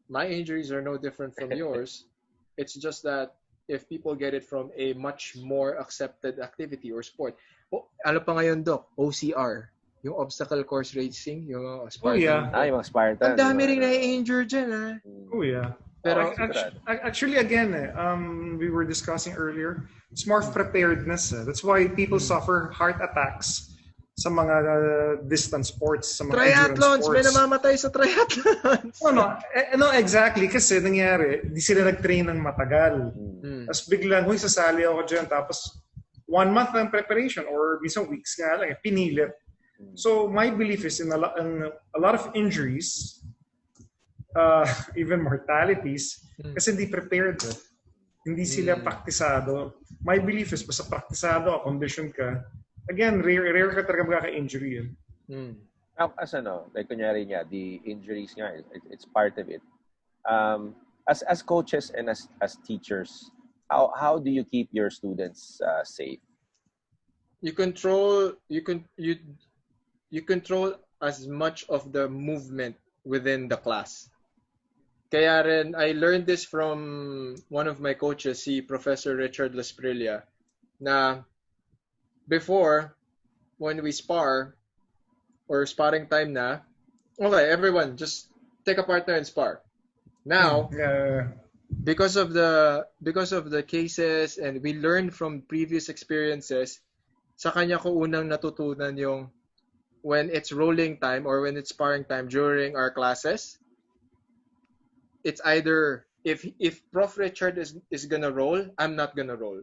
my injuries are no different from yours? It's just that if people get it from a much more accepted activity or sport. Ano pa ngayon, Doc? OCR. Yung obstacle course racing, yung Spartan. Yung Spartan. Ang dami rin na-injure dyan, ha? Oh, yeah. Pero actually, again, we were discussing earlier, it's more preparedness. That's why people suffer heart attacks sa mga distance sports, sa mga triathlons, sports. May namamatay sa triathlons. No, exactly. Kasi nangyari, di sila nag-train ng matagal. Tapos biglang, sasali ako dyan. Tapos 1 month ng preparation or isang weeks nga lang, pinilit. So my belief is in a lot of injuries, even mortalities, kasi hindi prepared. Hindi sila praktisado. My belief is basta praktisado ka, condition ka, again, rare ka talaga magkaka-injury. As like kunyari niya, the injuries nga, it's part of it. As coaches and as teachers, how do you keep your students safe? You control as much of the movement within the class. Kaya rin, I learned this from one of my coaches, si Professor Richard Lasprilla, na before, when we spar, or sparring time na, okay, everyone, just take a partner and spar. Now, because of the cases and we learned from previous experiences, sa kanya ko unang natutunan yung when it's rolling time or when it's sparring time during our classes, it's either if Prof. Richard is gonna roll, I'm not gonna roll.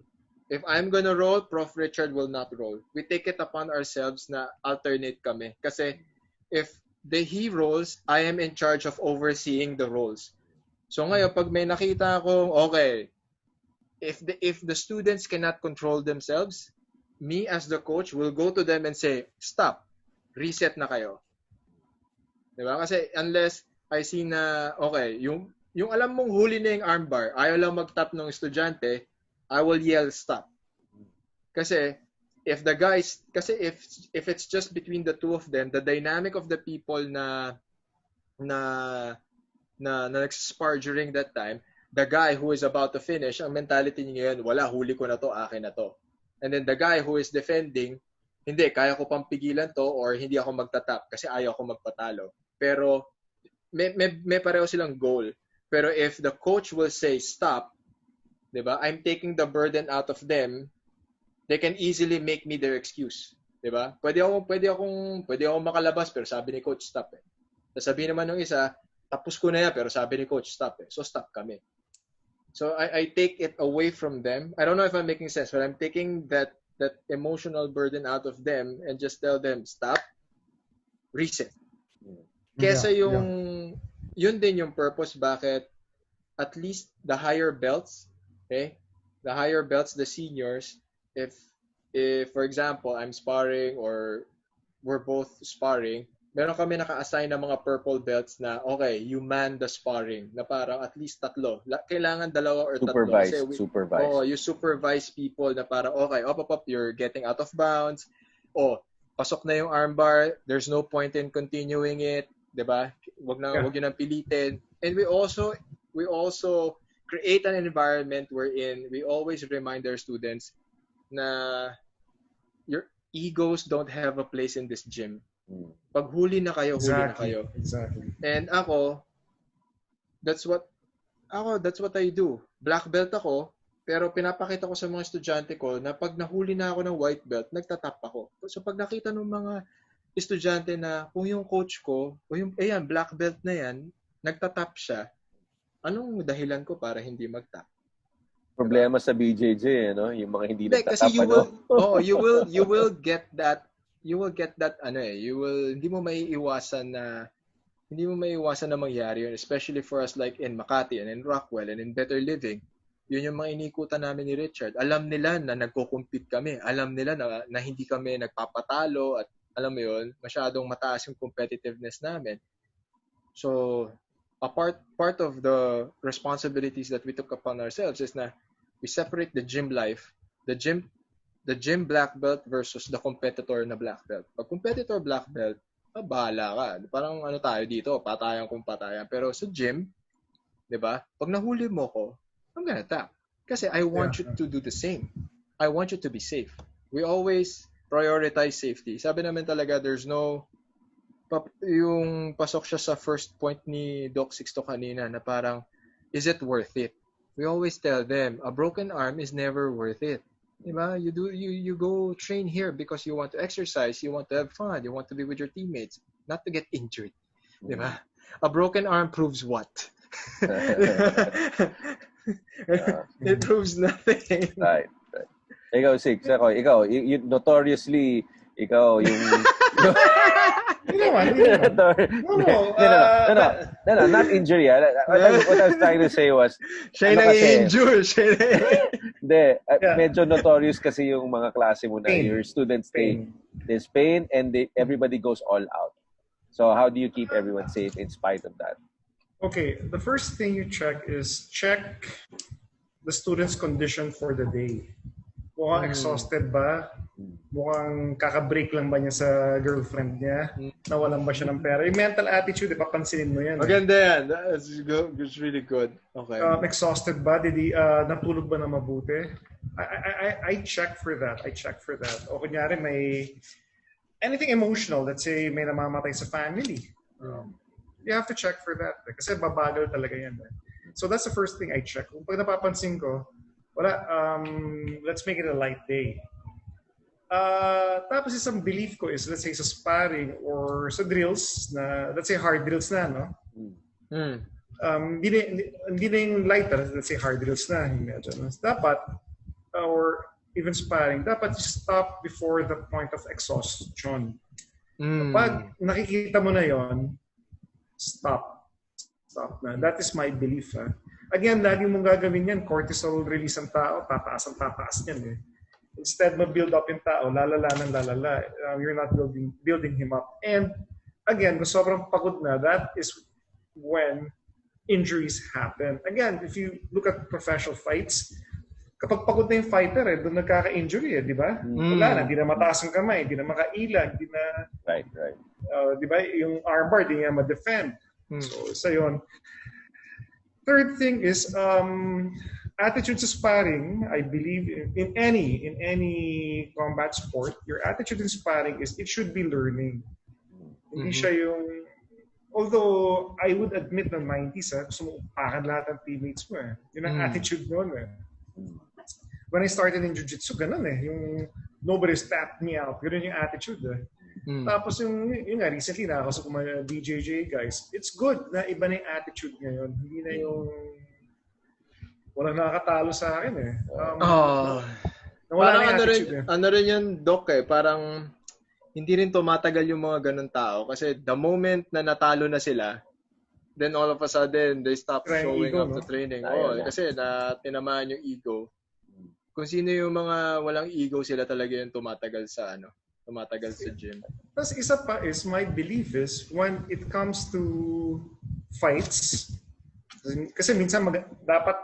If I'm gonna roll, Prof. Richard will not roll. We take it upon ourselves na alternate kami. Kasi if he rolls, I am in charge of overseeing the rolls. So ngayon, pag may nakita akong, okay, if the students cannot control themselves, me as the coach will go to them and say, stop. Reset na kayo. Diba? Kasi unless I see na, okay, yung yung alam mong huli na yung armbar, ayaw lang mag-tap ng estudyante, I will yell stop. Kasi if it's just between the two of them, the dynamic of the people na nag-spar during that time, the guy who is about to finish, ang mentality niya ngayon, wala, huli ko na to, akin na to. And then the guy who is defending, hindi, kaya ko pang pigilan to or hindi ako magtatap kasi ayaw ko magpatalo. Pero may pareho silang goal. Pero if the coach will say stop, 'di ba? I'm taking the burden out of them. They can easily make me their excuse, 'di ba? Pwede akong makalabas pero sabi ni coach stop eh. Sasabihin naman ng isa, tapos ko na yan pero sabi ni coach stop eh. So stop kami. So I take it away from them. I don't know if I'm making sense, but I'm taking that emotional burden out of them and just tell them stop, reset. Kesa yun din yung purpose bakit at least the higher belts, okay? The higher belts, the seniors, if for example, I'm sparring or we're both sparring, meron kami naka-assign na mga purple belts na okay, you man the sparring na parang at least tatlo. Kailangan dalawa or tatlo. Supervise. Oh, you supervise people na parang okay, up, you're getting out of bounds. Oh, pasok na yung armbar, there's no point in continuing it, 'di ba? Wag yun nang pilitin. And we also create an environment wherein we always remind our students na your egos don't have a place in this gym. Pag huli na kayo, huli na kayo. Exactly. And that's what I do. Black belt ako, pero pinapakita ko sa mga estudyante ko na pag nahuli na ako ng white belt, nagtatap ako. So pag nakita ng mga estudyante na kung yung coach ko, o yung black belt na yan, nagtatap siya, anong dahilan ko para hindi magtap? Problema sa BJJ, no? Yung mga hindi nagtatap, kasi you will get that hindi mo maiiwasan na mangyari yun, especially for us like in Makati and in Rockwell and in Better Living. Yun yung mga inikutan namin ni Richard. Alam nila na nagko-compete kami. Alam nila na hindi kami nagpapatalo at alam mo yun, masyadong mataas yung competitiveness namin. So, part of the responsibilities that we took upon ourselves is na we separate the gym life, the gym black belt versus the competitor na black belt. Pag competitor black belt, bahala ka. Parang tayo dito, patayan kung patayan. Pero sa gym, 'di ba? Pag nahuli mo ko, I'm gonna tap. Kasi I want you to do the same. I want you to be safe. We always prioritize safety. Sabi namin talaga, there's no yung pasok siya sa first point ni Doc Sixto kanina na parang, is it worth it? We always tell them, a broken arm is never worth it. Diba? You go train here because you want to exercise, you want to have fun, you want to be with your teammates, not to get injured. Diba? A broken arm proves what? It proves nothing. Right. Ikaw, Six, ikaw, you notoriously, ikaw yung... No, not injury. What I was trying to say was... Siya na-injure. Hindi, medyo notorious kasi yung mga klase mo na your students, there's pain and everybody goes all out. So how do you keep everyone safe in spite of that? Okay, the first thing you check the student's condition for the day. Mukhang exhausted ba? Mukhang kaka-break lang ba niya sa girlfriend niya? Nawalan ba siya ng pera? Yung mental attitude, papansinin mo yan. Maganda yan. That's really good. Okay. Exhausted ba? Natulog ba na mabuti? I check for that. O kunyari may anything emotional. Let's say may namamatay sa family. You have to check for that. Kasi babagal talaga yan. So that's the first thing I check. Kung pag napapansin ko, let's make it a light day. Tapos isang belief ko is, let's say sa sparring or sa drills, na let's say hard drills na, no? Hindi na yung light, let's say hard drills na. Dapat, or even sparring, dapat stop before the point of exhaustion. Pag nakikita mo na yon, stop na. That is my belief. Again, lagi mong gagawin yan, cortisol release ang tao, tataas yan eh. Instead, ma-build up yung tao, lalala. You're not building him up. And again, kung sobrang pagod na, that is when injuries happen. Again, if you look at professional fights, kapag pagod na yung fighter, doon nagkaka-injury, di ba? Wala na, di na mataas ang kamay, di na makailag, di na, Right. di ba, yung armbar, di nga ma-defend. So, isa yun. Third thing is, attitude sa sparring, I believe, in any combat sport, your attitude in sparring is, it should be learning. Hindi siya yung, although, I would admit na 90s, gusto mo upakan lahat ng teammates mo. Yun ang attitude noon. When I started in jiu-jitsu, ganun yung nobody's tapped me out. Ganun yung attitude. Tapos yung nga, recently nakakasok ko mga BJJ guys, it's good na iba na yung attitude ngayon. Hindi na yung walang nakakatalo sa akin Parang ano rin yung Doc parang hindi rin tumatagal yung mga ganun tao kasi the moment na natalo na sila, then all of a sudden they stop showing ego, up to training. Kasi na tinamaan yung ego. Kung sino yung mga walang ego, sila talaga yung tumatagal sa gym. Tapos isa pa is, my belief is, when it comes to fights, kasi minsan dapat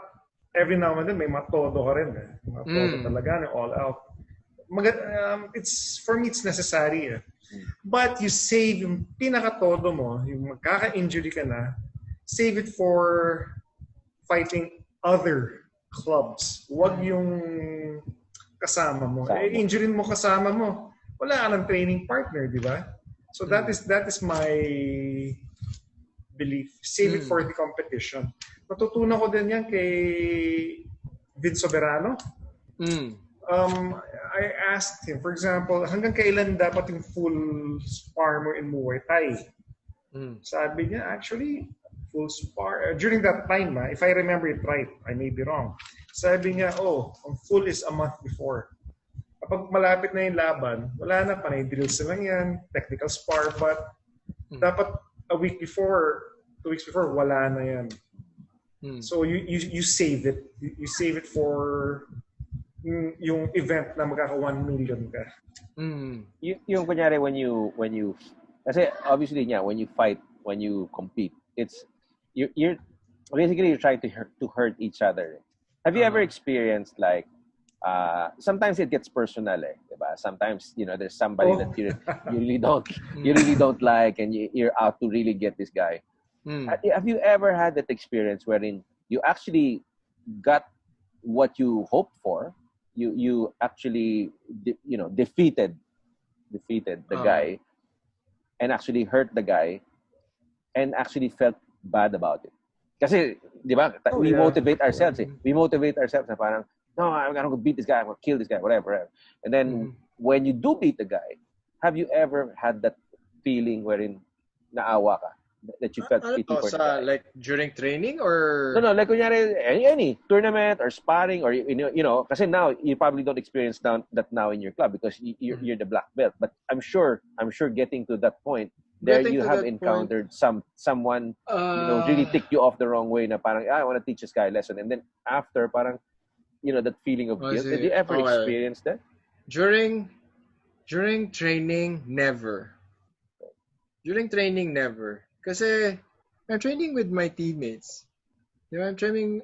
every now and then may matodo ka rin. Matodo talaga, all out. For me, it's necessary. But you save yung pinakatodo mo, yung magkaka-injury ka na, save it for fighting other clubs. Huwag yung kasama mo. Injury mo kasama mo. Wala ka ng training partner, di ba? So that is my belief. Save it for the competition. Natutunan ko din yan kay Vince Soberano. I asked him, for example, hanggang kailan dapat yung full spar mo in Muay Thai? Sabi niya, actually, full spar. During that time, if I remember it right, I may be wrong. Sabi niya, ang full is a month before. Kapag malapit na yung laban, wala na, panay drills lang yan, technical spar, but dapat a week before, 2 weeks before, wala na yan. So you save it. You save it for yung event na magkaka 1 million ka. Yung kunyari when you kasi obviously when you fight, when you compete, it's you're basically trying to hurt each other. Have you ever experienced like sometimes it gets personal diba? Sometimes there's somebody that you really don't like and you're out to really get this guy. Have you ever had that experience wherein you actually got what you hoped for? You actually defeated the guy and actually hurt the guy and actually felt bad about it. Kasi, di ba, we motivate ourselves. We motivate ourselves na parang, no, I'm gonna beat this guy, I'm gonna kill this guy, whatever. And then, when you do beat the guy, have you ever had that feeling wherein naawa ka? That you felt pity for the guy? Like, during training or? No, like, kunyari, any tournament or sparring or, kasi now, you probably don't experience that now in your club because you're the black belt. But I'm sure getting to that point, there you have encountered someone really ticked you off the wrong way na parang I want to teach this guy a lesson, and then after parang that feeling of guilt. Did you ever experience that? During training, never. During training, never. Kasi I'm training with my teammates. I'm training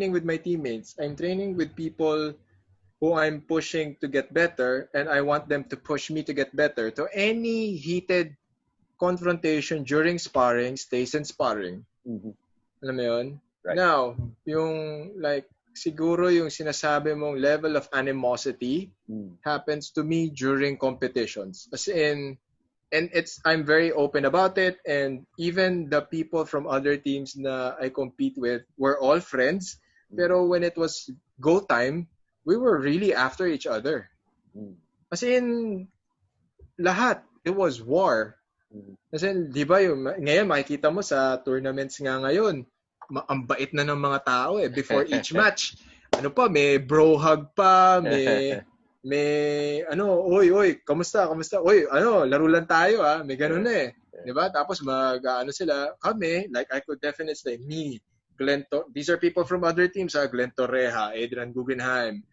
with my teammates. I'm training with people who I'm pushing to get better, and I want them to push me to get better. So any heated confrontation during sparring stays in sparring. Alam mo yun? Right. Now, yung siguro yung sinasabi mong level of animosity happens to me during competitions. As in, and I'm very open about it, and even the people from other teams na I compete with were all friends. Pero when it was go time, we were really after each other. As in, lahat. It was war. Kasi, di ba, ngayon makikita mo sa tournaments nga ngayon, ang bait na ng mga tao before each match. May bro hug pa, may oy, kamusta? Oy, laro lang tayo may ganun Di ba? Tapos sila, kami, like I could definitely say, me, Glenn, these are people from other teams, Glenn Torreja, Adrian Guggenheim,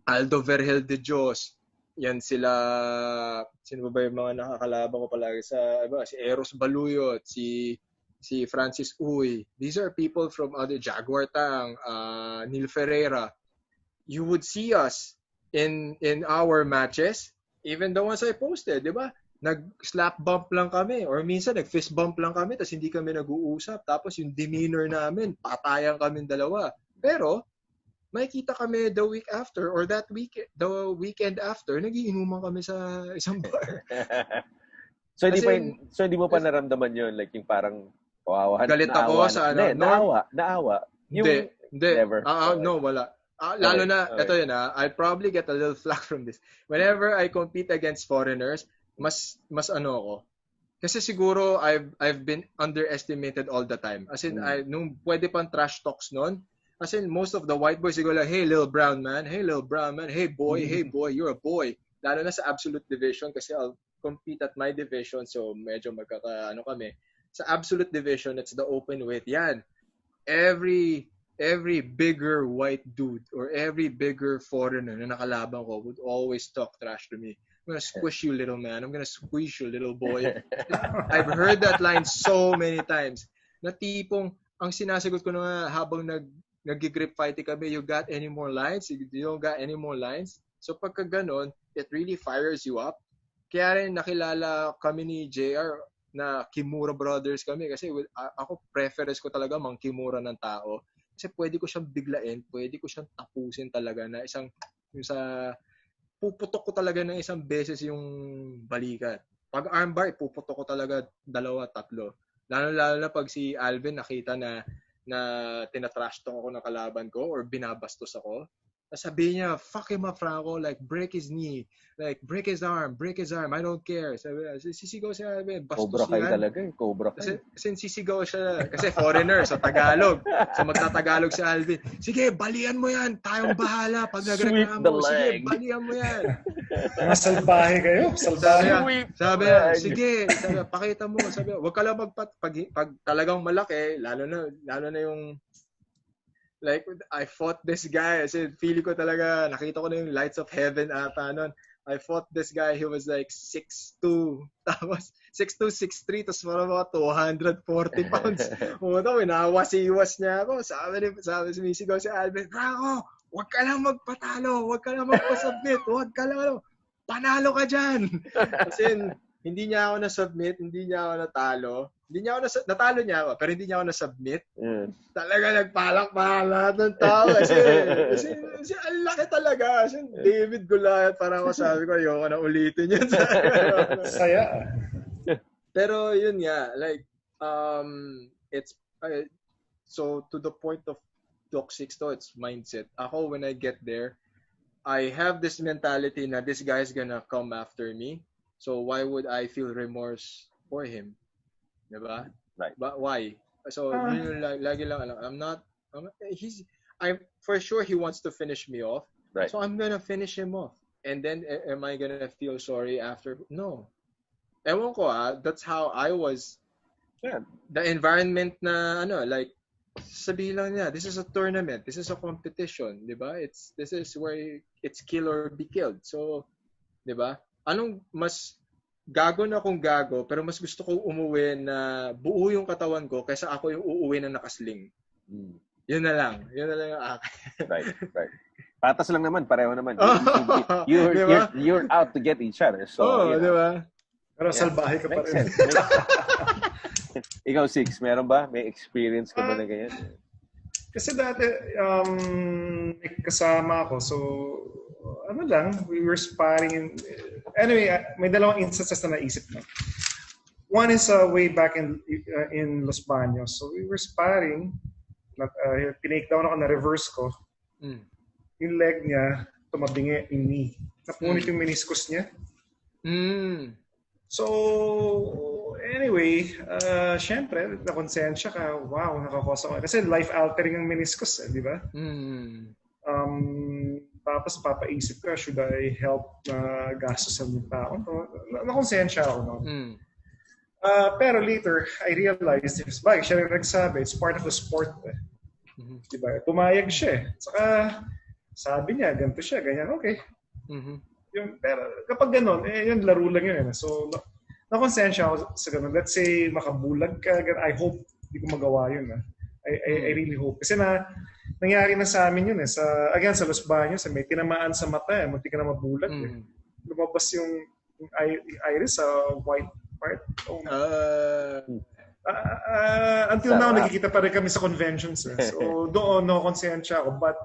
Aldo Vergel de Dios, yan sila, sino ba yung mga nakakalaban ko palagi si Eros Baluyot, si si Francis Uy. These are people from other Jaguar Tang, Neil Ferreira. You would see us in our matches, even the ones I posted, di ba? Nag-slap bump lang kami or minsan nag-fist bump lang kami tapos hindi kami nag-uusap. Tapos yung demeanor namin, patayan kami dalawa. Pero, makikita kami the week after or the weekend after, nagiinuman kami sa isang bar. So hindi mo pa naramdaman yun, like yung parang kawawa, galit ako sa ano. Naawa. Hindi. Never. No, wala. Lalo na, ito yun I'll probably get a little flack from this. Whenever I compete against foreigners, mas ano ako. Kasi siguro I've been underestimated all the time. As in, nung pwede pang trash talks noon, as in most of the white boys, they go like, hey, little brown man, hey, boy, you're a boy. Lalo na sa absolute division kasi I'll compete at my division, so medyo magkakaano kami. Sa absolute division, it's the open weight. Yan. Every bigger white dude or every bigger foreigner na nakalaban ko would always talk trash to me. I'm gonna squish you, little man. I'm gonna squeeze you, little boy. I've heard that line so many times. Na tipong, ang sinasagot ko na habang nag-grip fighting kami, you got any more lines? You don't got any more lines? So pagka ganon, it really fires you up. Kaya rin nakilala kami ni JR na Kimura brothers kami kasi ako preference ko talaga mang Kimura ng tao. Kasi pwede ko siyang biglain, pwede ko siyang tapusin talaga na puputok ko talaga ng isang beses yung balikat. Pag armbar, puputok ko talaga 2-3. Lalo na pag si Alvin nakita na tinatrash talk ako ng kalaban ko or binabastos ako. Sabihin niya, fuck him up, Franco, like break his knee, like break his arm, I don't care. Sabi, sisigaw siya, bastos Cobra Kai yan. talaga, Cobra Kai. Kasi sisigaw siya, kasi foreigner sa Tagalog. So magtatagalog si Alvin, sige, balian mo yan, tayong bahala. Pag nagreklamo, sige, balian mo yan. Masalbahe kayo, salbahe. Sabi, pakita mo, sabi, wag ka lang pag talagang malaki, lalo na yung like, I fought this guy. Kasi feeling ko talaga, nakita ko na yung lights of heaven ata nun. I fought this guy, he was like 6'2". Tapos, 6'2", 6'3", tapos parang mga 240 pounds. Pumunta, winawasiwas niya ako. Sabi sumisigaw si Alvin, Franco, huwag ka lang magpatalo, huwag ka lang magpasubmit, huwag ka lang, panalo ka dyan. Kasi, hindi niya ako na-submit, hindi niya ako natalo. Natalo niya ako, pero hindi niya ako na-submit. Talaga nagpalak-palak ng tao. Kasi ang laki talaga. Kasi David Goliath, parang ako sabi ko, ayoko na ulitin yun. Saya. Pero yun nga, like, it's, so to the point of Doc Sixto, it's mindset. Ako, when I get there, I have this mentality na this guy's gonna come after me. So why would I feel remorse for him? Diba? Right. But why? So yun lagi lang I'm for sure he wants to finish me off. Right. So I'm gonna finish him off. And then am I gonna feel sorry after? No. Ewan ko that's how I was. Yeah. The environment na like sabihin lang niya, this is a tournament, this is a competition, diba? This is where it's kill or be killed. So, diba? Anong mas gago na akong gago pero mas gusto ko umuwi na buo yung katawan ko kaysa ako yung uuwi na nakasling. Yun na lang yung akin. Right. Patas lang naman, pareho naman. You're out to get each other. So, diba? Pero salbahe ka pa rin. Ikaw, Six, meron ba? May experience ka ba na ganyan? Kasi dati, kasama ako. So, we were sparring. Anyway, may dalawang instances na naisip ko. One is way back in Los Baños. So, we were sparring. Tinake down ako na reverse ko. Yung leg niya, tumabingi yung knee. Napunit yung meniscus niya. So, anyway, syempre, nakonsensya ka, wow, nakakosa ko. Kasi life-altering ang meniscus, di ba? Tapos papaisip ka, should I help gastos ng tao? Nakonsensya ako, no? Pero later, I realized, siya rin nagsabi, it's part of the sport. Di ba? Pumayag siya. Saka, sabi niya, ganito siya, ganyan, okay. Pero kapag gano'n, yun, laro lang yun. So, nakonsensya ako sa ganun. Let's say, makabulag ka, I hope hindi ko magawa yun. I really hope. Kasi nangyari na sa amin yun sa Los Baños, may tinamaan sa mata munti ka na mabulag lumabas yung iris sa white part. Until now, nagkikita pa rin kami sa conventions. So, doon, konsensya ako. But,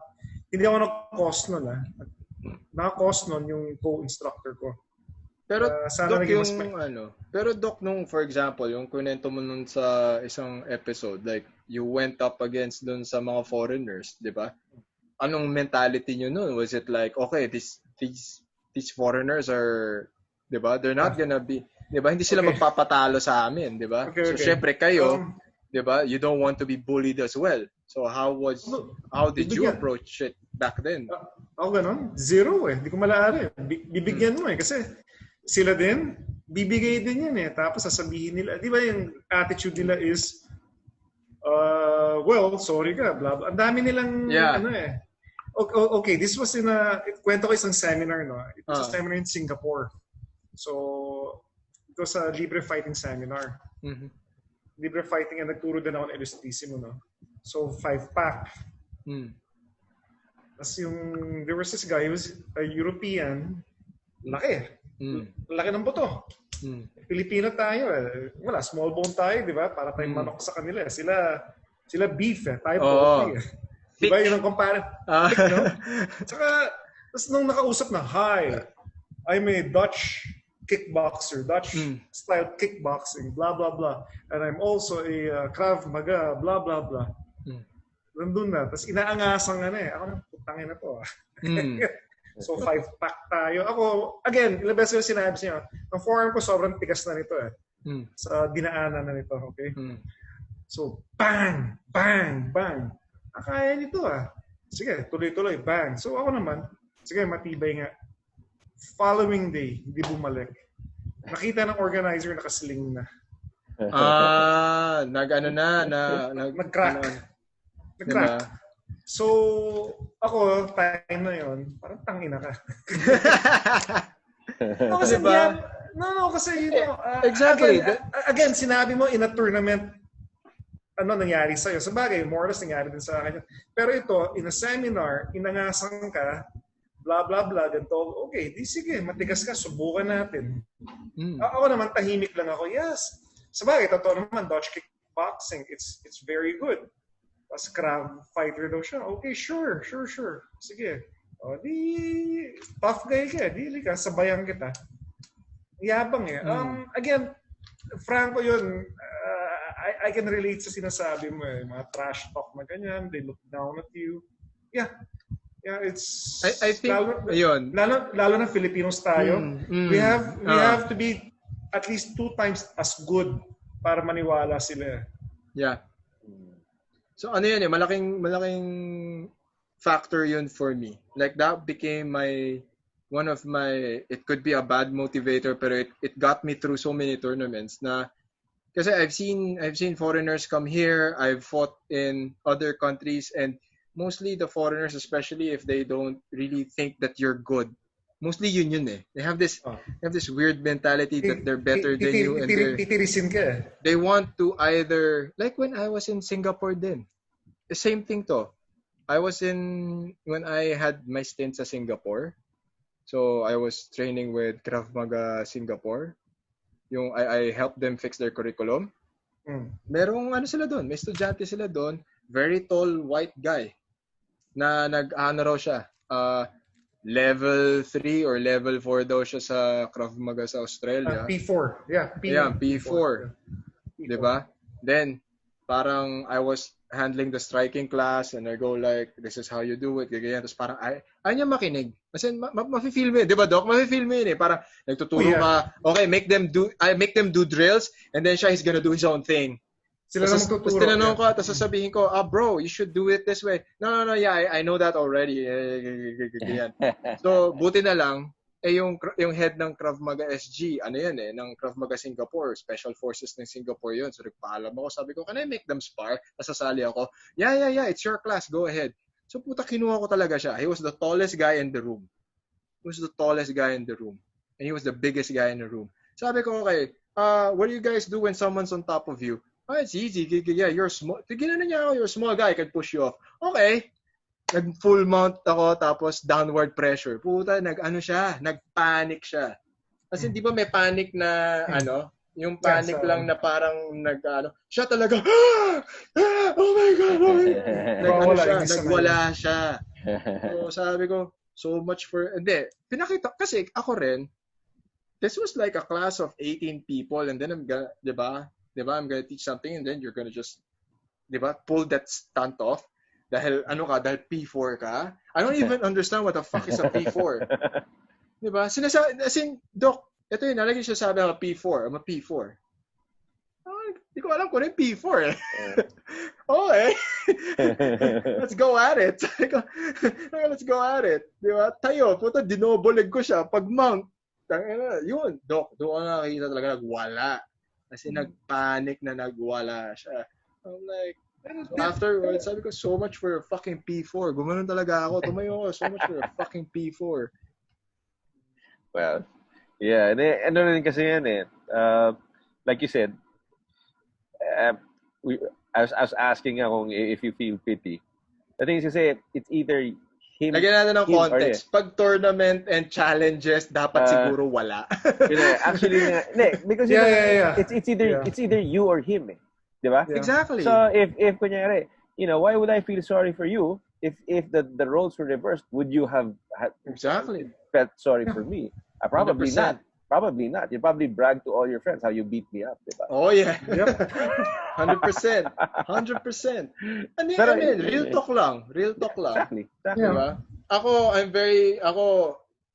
hindi ako nag-cost nun. Naka-cost nun yung co-instructor ko. Pero sana Doc, pero Doc, nung for example, yung kunento mo nun sa isang episode, like you went up against dun sa mga foreigners, di ba? Anong mentality nyo nun? Was it like, okay, these foreigners are, di ba? They're not gonna be, di ba? Hindi sila magpapatalo sa amin, di ba? So syempre kayo, di ba? You don't want to be bullied as well. So how did you approach it back then? Ako ganun? Zero Hindi ko malaari. Bibigyan mo kasi sila din, bibigay din yan Tapos sasabihin nila, di ba yung attitude nila is, well, sorry ka, blah, blah. Ang dami nilang, Okay, this was kwento ko isang seminar, no? It was a seminar in Singapore. So, it was a libre fighting seminar. Mm-hmm. Libre fighting, and nagturo din ako ng Ilustrísimo, no? So, 5-pack. Tapos there was this guy, he was a European, laki. Laki ng buto. Pilipino tayo Wala, small bone tayo, di ba? Para tayong manok sa kanila. Sila beef Tayo poultry Di ba? Yun ang compare. No? Tsaka, tapos nung nakausap na, hi, I'm a Dutch kickboxer, Dutch style kickboxing, blah, blah, blah. And I'm also a Krav Maga, blah, blah, blah. Nandun na. Tapos inaangasan Ako na, putangin na to So, 5-pack tayo. Ako, again, ilang beses yung sinabi siya, ang forearm ko sobrang tigas na nito Sa dinaanan na nito, okay? So, bang! Bang! Bang! Kaya nito Sige, tuloy-tuloy, bang. So, ako naman, sige, matibay nga. Following day, hindi bumalik. Nakita ng organizer, nakasling na. Nag-crack. Nag-crack. So, ako, time na yun, parang tangina ka. Kasi diba? Kasi, exactly. Again, sinabi mo in a tournament, nangyari sa'yo. Sa bagay, more or less nangyari din sa akin. Pero ito, in a seminar, inangasan ka, blah, blah, blah, ganito. Okay, sige, matigas ka, subukan natin. Ako naman, tahimik lang ako. Yes. Sa bagay, totoo naman, Dutch kickboxing, it's very good. Tapos Krav fighter daw siya. Okay, sure. Sige. Tough guy ka. Dili ka, sabayan kita. Yabang Again, franco yun, I can relate sa sinasabi mo mga trash talk na ganyan, they look down at you. Yeah, it's... I think, lalo na Filipinos tayo, we have to be at least 2 times as good para maniwala sila. Yeah. So malaking factor yun for me. Like that became one of my, it could be a bad motivator, pero it got me through so many tournaments na, kasi I've seen foreigners come here, I've fought in other countries, and mostly the foreigners, especially if they don't really think that you're good, mostly yun They have this weird mentality that they're better than you, and titirisin ka. They want to either, like when I was in Singapore din, the same thing to. When I had my stint sa Singapore, so I was training with Krav Maga Singapore. I helped them fix their curriculum. Merong sila doon, may estudyante sila doon, very tall white guy na raw siya. Level 3 or level 4 daw siya sa Krav Maga sa Australia. P4. Yeah, P4. Diba? Then, parang I was handling the striking class and I go like, this is how you do it, ganyan. Tapos parang, ayaw niya makinig. Kasi mafe-feel mo di ba, Doc? Mafe-feel mo Parang nagtuturo ka, okay, make them do drills, and then he's gonna do his own thing. Sila na magtuturo. Tapos tinanong ko, tapos sasabihin ko, bro, you should do it this way. No, yeah, I know that already. So, buti na lang, yung head ng Krav Maga SG, ng Krav Maga Singapore, Special Forces ng Singapore yun. So, nagpaalam ako, sabi ko, can I make them spar? Nasasali ako, yeah, it's your class, go ahead. So, kinuha ko talaga siya. He was the tallest guy in the room. And he was the biggest guy in the room. Sabi ko, okay, what do you guys do when someone's on top of you? Oh, it's easy. Yeah, you're small. Tignan na niya ako, you're a small guy, I can push you off. Okay. Nag-full mount ako, tapos downward pressure. Puta, nagpanic siya. Kasi di ba may panic na, yung panic lang na parang siya talaga, oh my God, oh my God. Nagwala siya. So sabi ko, so much for, hindi, pinakita, kasi ako rin, this was like a class of 18 people and then I'm gonna, di ba, I'm gonna teach something and then you're gonna just, di ba, pull that stunt off. Dahil P4 ka. I don't even understand what the fuck is a P4. Di ba? Doc, ito yun, nalagay siya sabi ng P4. I'm a P4. Hindi ko alam kung ano yung P4 eh. Okay. Let's go at it. Let's go at it. Di ba? Tayo, puta, dinoboleg ko siya. Pag mount, yun, Doc, doon ko nakakita talaga nagwala. Kasi nagpanic na nagwala siya. I'm like, afterwards, sabi ko, so much for a fucking P4. Gumanon talaga ako. Tumayo ako, so much for a fucking P4. Well, yeah. Ano rin kasi yan eh. Like you said, I was asking kung if you feel pity. The thing is kasi, it's either him. Lagyan natin ng context. Pag tournament and challenges, dapat siguro wala. Actually, because it's either you or him eh. Diba? Yeah. Exactly. So if kunyari, why would I feel sorry for you if the roles were reversed? Would you have felt sorry for me? Probably 100%. Not. Probably not. You probably brag to all your friends how you beat me up, diba? Oh yeah. Yep. 100%. 100%. I mean, real talk lang. Exactly. Diba?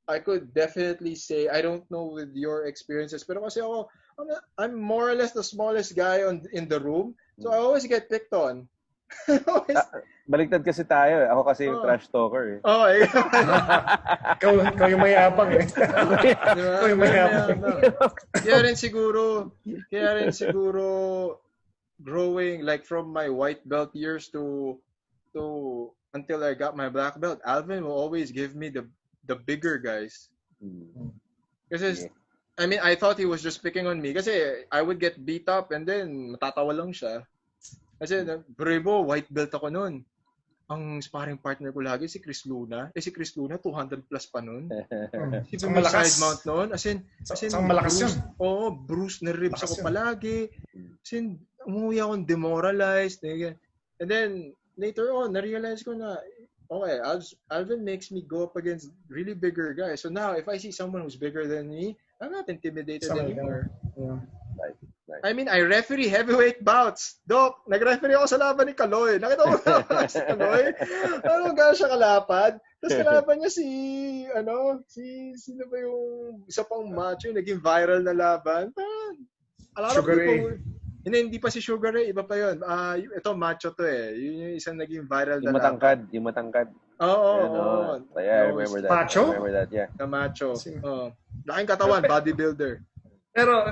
I could definitely say, I don't know with your experiences, pero kasi I'm more or less the smallest guy in the room, so I always get picked on. Baliktad kasi tayo. Ako kasi yung trash talker eh. Oh, Ikaw yung mayabang eh. Ikaw yung mayabang. Kaya rin siguro growing like from my white belt years to until I got my black belt, Alvin will always give me the bigger guys. Kasi I mean, I thought he was just picking on me kasi I would get beat up and then matatawa lang siya. Kasi, Brebo, white belt ako noon. Ang sparring partner ko lagi si Chris Luna. Si Chris Luna, 200 plus pa noon. Si may side mount noon. As in malakas yun. Oo, Bruce na ribs ako palagi. As in, umuwi akong demoralized. And then, later on, na-realize ko na, okay, Alvin makes me go up against really bigger guys. So now, if I see someone who's bigger than me, I'm not intimidated anymore. Yeah. Right. I mean, I referee heavyweight bouts. Doc, nag-referee ako sa laban ni Kaloy. Nakita mo na si Kaloy? Gano'n siya kalapad? Tapos kalaban niya sino ba yung isa pang macho, naging viral na laban? Sugar Ray. Hindi pa si Sugar Ray, iba pa yun. Ito, macho to eh. Yun yung isang naging viral na laban. Yung matangkad. Oo. Yeah, I remember that. Macho? I remember that, yeah. Na macho. Laking katawan, bodybuilder. Pero,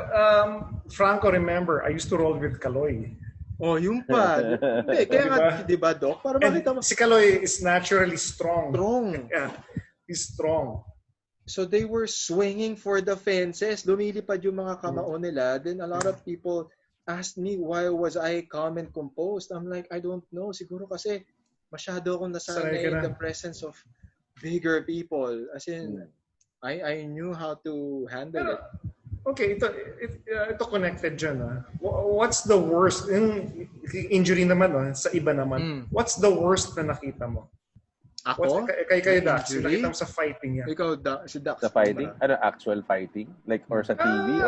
Franco, remember, I used to roll with Kaloy. Oh, yun pa. Hindi, kaya nga, di ba, Doc? Para makita mo. Si Kaloy is naturally strong. Yeah, he's strong. So they were swinging for the fences. Lumilipad yung mga kamao nila. Then a lot of people asked me why was I calm and composed. I'm like, I don't know. Siguro kasi masyado akong nasanay in the presence of bigger people. As in, I knew how to handle it. Okay, ito connected dyan. What's the worst? Yung injury naman, sa iba naman. What's the worst na nakita mo? Ako? Kayo Dax, nakita mo sa fighting yan. Ikaw, si Dax. Sa fighting? Ano, actual fighting? Like, or sa TV?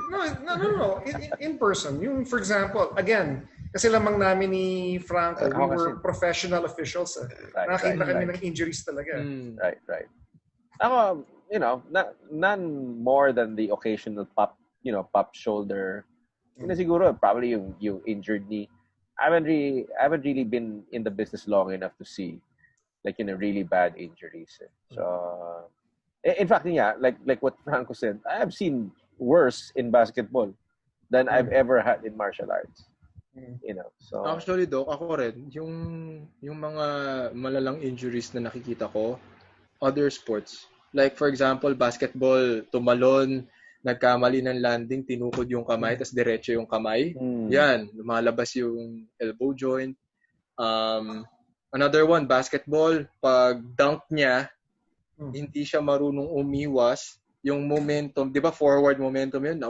No. In person. Yung, for example, again, kasi lamang namin ni Franco, we were professional officials. Nakita kami ng injuries talaga. Right. Ako, none more than the occasional pop shoulder. Siguro probably yung injured knee. I haven't really been in the business long enough to see really bad injuries. So in fact, like what Franco said, I have seen worse in basketball than I've ever had in martial arts. So actually, Doc, ako rin yung mga malalang injuries na nakikita ko, other sports. Like, for example, basketball, tumalon, nagkamali ng landing, tinukod yung kamay, tas diretso yung kamay. Yan, lumalabas yung elbow joint. Another one, basketball, pag dunk niya, hindi siya marunong umiwas. Yung momentum, di ba forward momentum yun,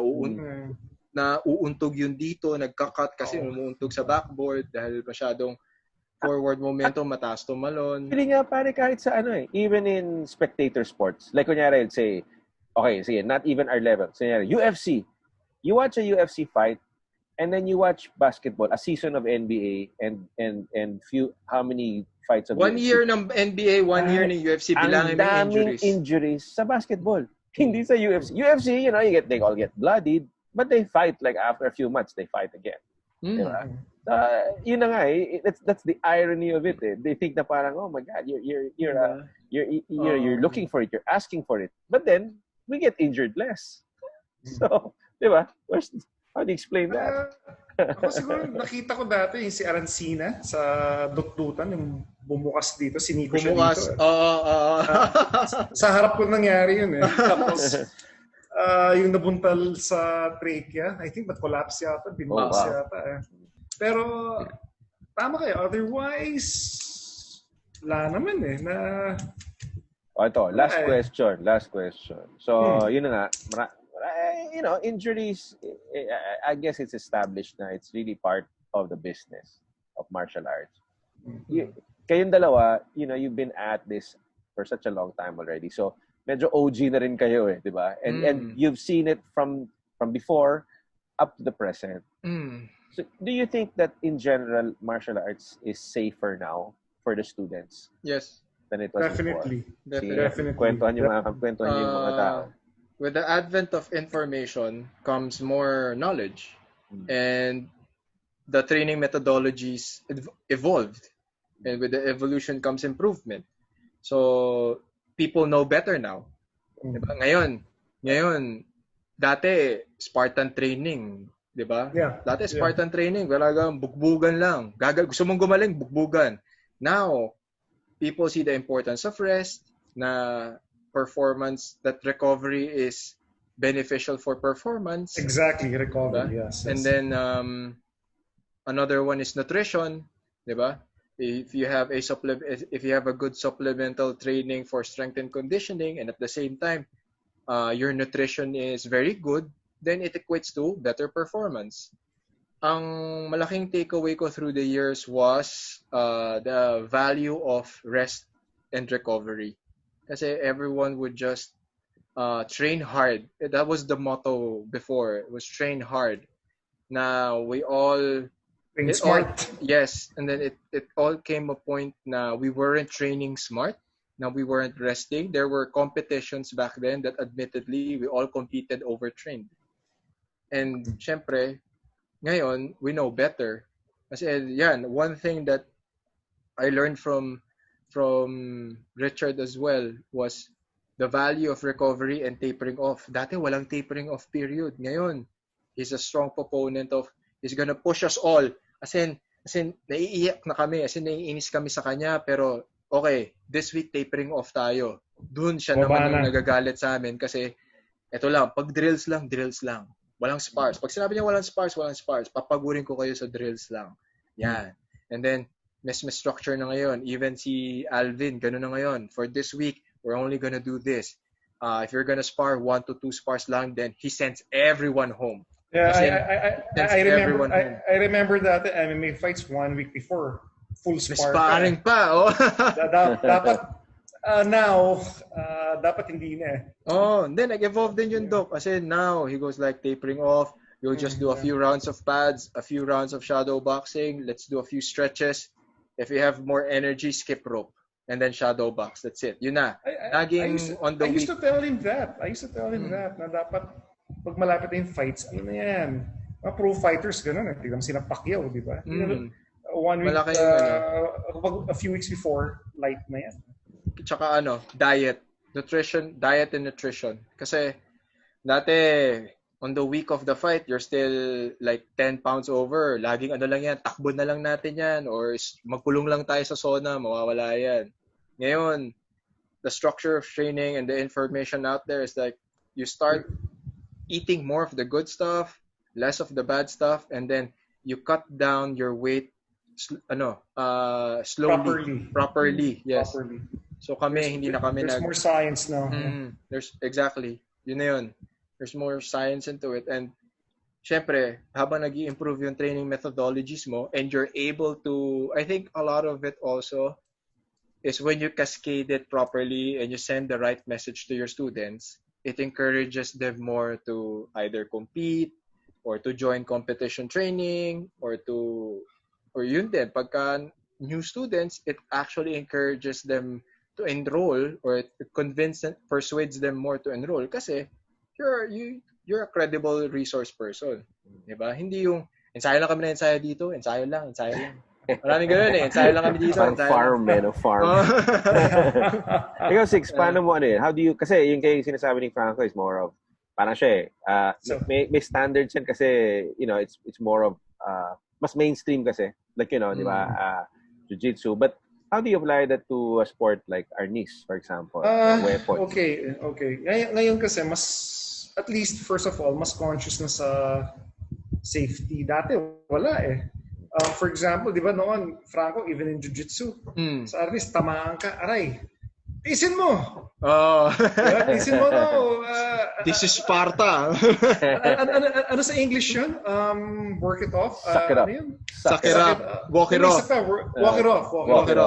nauuntog yun dito, nagka-cut kasi umuuntog sa backboard dahil masyadong forward momentum, mataas tumalon. Actually nga, pare, kahit sa even in spectator sports, like kunyari, say, okay, sige, not even our level. So, UFC. You watch a UFC fight, and then you watch basketball, a season of NBA, and how many fights of 1 UFC. year ng NBA, 1 year ng UFC, bilangin mo yung injuries. Injuries sa basketball. Hindi sa UFC. UFC, they all get bloodied, but they fight like after a few months, they fight again. Diba? Yun na nga that's the irony of it. They think na parang, oh my God, you're looking for it, you're asking for it, but then we get injured less. So, diba? How do you explain that? Ako siguro, nakita ko dati yung si Arancina sa Dutdutan, yung bumukas dito, siniko siya dito. Sa harap ko nangyari yun Tapos, yung nabuntal sa trachea, I think collapse yata, binukas yata. Pero, tama kayo. Otherwise, wala naman Ito, last question. So, yun na nga, injuries, I guess it's established na it's really part of the business of martial arts. Kayong dalawa, you've been at this for such a long time already. So, medyo OG na rin kayo di ba? And you've seen it from before up to the present. So, do you think that in general, martial arts is safer now for the students? Yes. Than it was Definitely. before? Definitely. Kwentuhan yung mga tao. With the advent of information comes more knowledge, and the training methodologies evolved, and with the evolution comes improvement. So people know better now. Diba? Ngayon, dati Spartan training, di ba? Yeah. Dati Spartan training, talagang bugbugan lang. Gusto mong gumaling, bugbugan. Now, people see the importance of rest, na performance, that recovery is beneficial for performance. Exactly, recovery, yes. And then another one is nutrition, diba? If you have a good supplemental training for strength and conditioning, and at the same time your nutrition is very good, then it equates to better performance. Ang malaking takeaway ko through the years was the value of rest and recovery. Kasi everyone would just train hard. That was the motto before. It was train hard. Now we all train smart. Yes, and then it all came a point na we weren't training smart. Now we weren't resting. There were competitions back then that admittedly we all competed overtrained. And syempre, ngayon we know better. Kasi yan, one thing that I learned from Richard as well was the value of recovery and tapering off. Dati walang tapering off period. Ngayon, he's a strong proponent of he's gonna push us all. As in naiiyak na kami, as in naiinis kami sa kanya, pero okay, this week tapering off tayo. Doon siya naman yung nagagalit sa amin kasi eto lang, pag drills lang. Walang spars. Pag sinabi niya walang spars, papagurin ko kayo sa drills lang. Yan. And then mas structure na ngayon. Even si Alvin, gano'n na ngayon. For this week, we're only gonna do this. If you're gonna spar 1 to 2 spars lang, then he sends everyone home. Yeah, I remember that MMA fights 1 week before. Full spar. Sparring pa. Dapat now, dapat hindi na. Then nag-evolve din yung doc. Kasi now, he goes like tapering off. You'll just do a few rounds of pads, a few rounds of shadow boxing. Let's do a few stretches. If you have more energy, skip rope. And then shadow box. That's it. Yun na. I used to tell him that. Na dapat, pag malapit na yung fights, ano na yan? Mga pro fighters, gano'n. Tignan sila Pacquiao, di ba? 1 week, a few weeks before, light na yan. Tsaka diet. Diet and nutrition. Kasi, dati, on the week of the fight, you're still like 10 pounds over. Laging lang yan, takbo na lang natin yan. Or magkulong lang tayo sa sauna, mawawala yan. Ngayon, the structure of training and the information out there is like, you start eating more of the good stuff, less of the bad stuff, and then you cut down your weight slowly, properly. Yes. Properly. So kami, hindi na kami There's more science now. There's exactly. Yun na yun. There's more science into it. And syempre, habang nag-i-improve yung training methodologies mo and you're able to, I think a lot of it also is when you cascade it properly and you send the right message to your students, it encourages them more to either compete or to join competition training or yun din, pagka new students, it actually encourages them to enroll or it persuades them more to enroll kasi you're a credible resource person. Diba? Hindi yung ensayo lang kami na ensayo dito, ensayo lang. Maraming gano'n eh. Ensayo lang kami dito. Farm. Ikaw, Six, paano mo how do you, kasi yung kay sinasabi ni Franco is more of, parang siya may standards yan kasi, it's more of, mas mainstream kasi. Like, di ba, jiu-jitsu. But how do you apply that to a sport like arnis, for example? Weapons? Okay. Ngayon kasi, at least, first of all, mas conscious na sa safety. Dati, wala eh. For example, di ba noon, Franco, even in jiu-jitsu, sa arnis, tamaan ka, aray, tiisin mo! Tiisin mo, no? This is Sparta. Ano sa English yun? Work it off? Suck it up. Suck it up. Walk it off. Walk it off.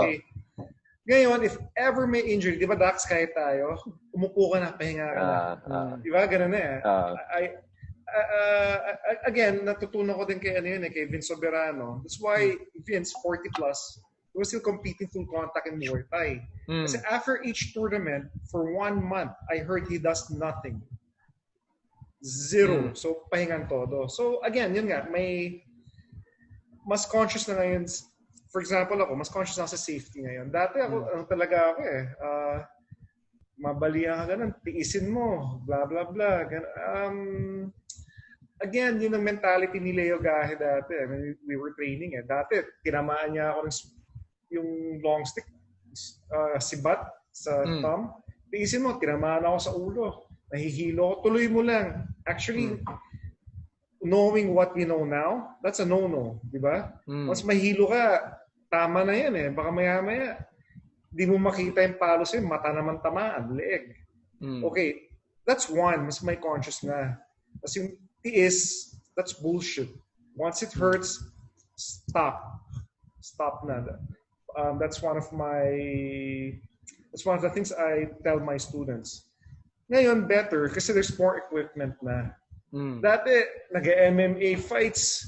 Okay. Ngayon, if ever may injury, di ba, Dax, kahit tayo, umupo ka na, pahinga ka na. Di ba? Ganun na eh. Again, natutunan ko din kay Vince Soberano. That's why Vince, 40 plus, he was still competing full contact in Muay Thai. Kasi after each tournament, for 1 month, I heard he does nothing. Zero. So, pahingan todo. So, again, yun nga, may mas conscious na ngayon. For example, ako, mas conscious na sa safety ngayon. Dati ako, talaga ako mabalian ka ganun, tiisin mo, blah, blah, blah. Again, yun ang mentality ni Leo Gahe dati. I mean, we were training Dati, tinamaan niya ako yung long stick, sibat sa thumb. Tiisin mo, tinamaan ako sa ulo. Nahihilo ako. Tuloy mo lang. Actually, knowing what we know now, that's a no-no. Di ba? Once mahilo ka, tama na yan eh. Baka maya-maya, di mo makita yung palo sa'yo, mata naman tamaan, leeg. Okay, that's one. Mas may conscious na. Tapos yung tiis, that's bullshit. Once it hurts, stop. Stop na. That's one of the things I tell my students. Ngayon, better kasi there's more equipment na. Dati, nag-MMA fights.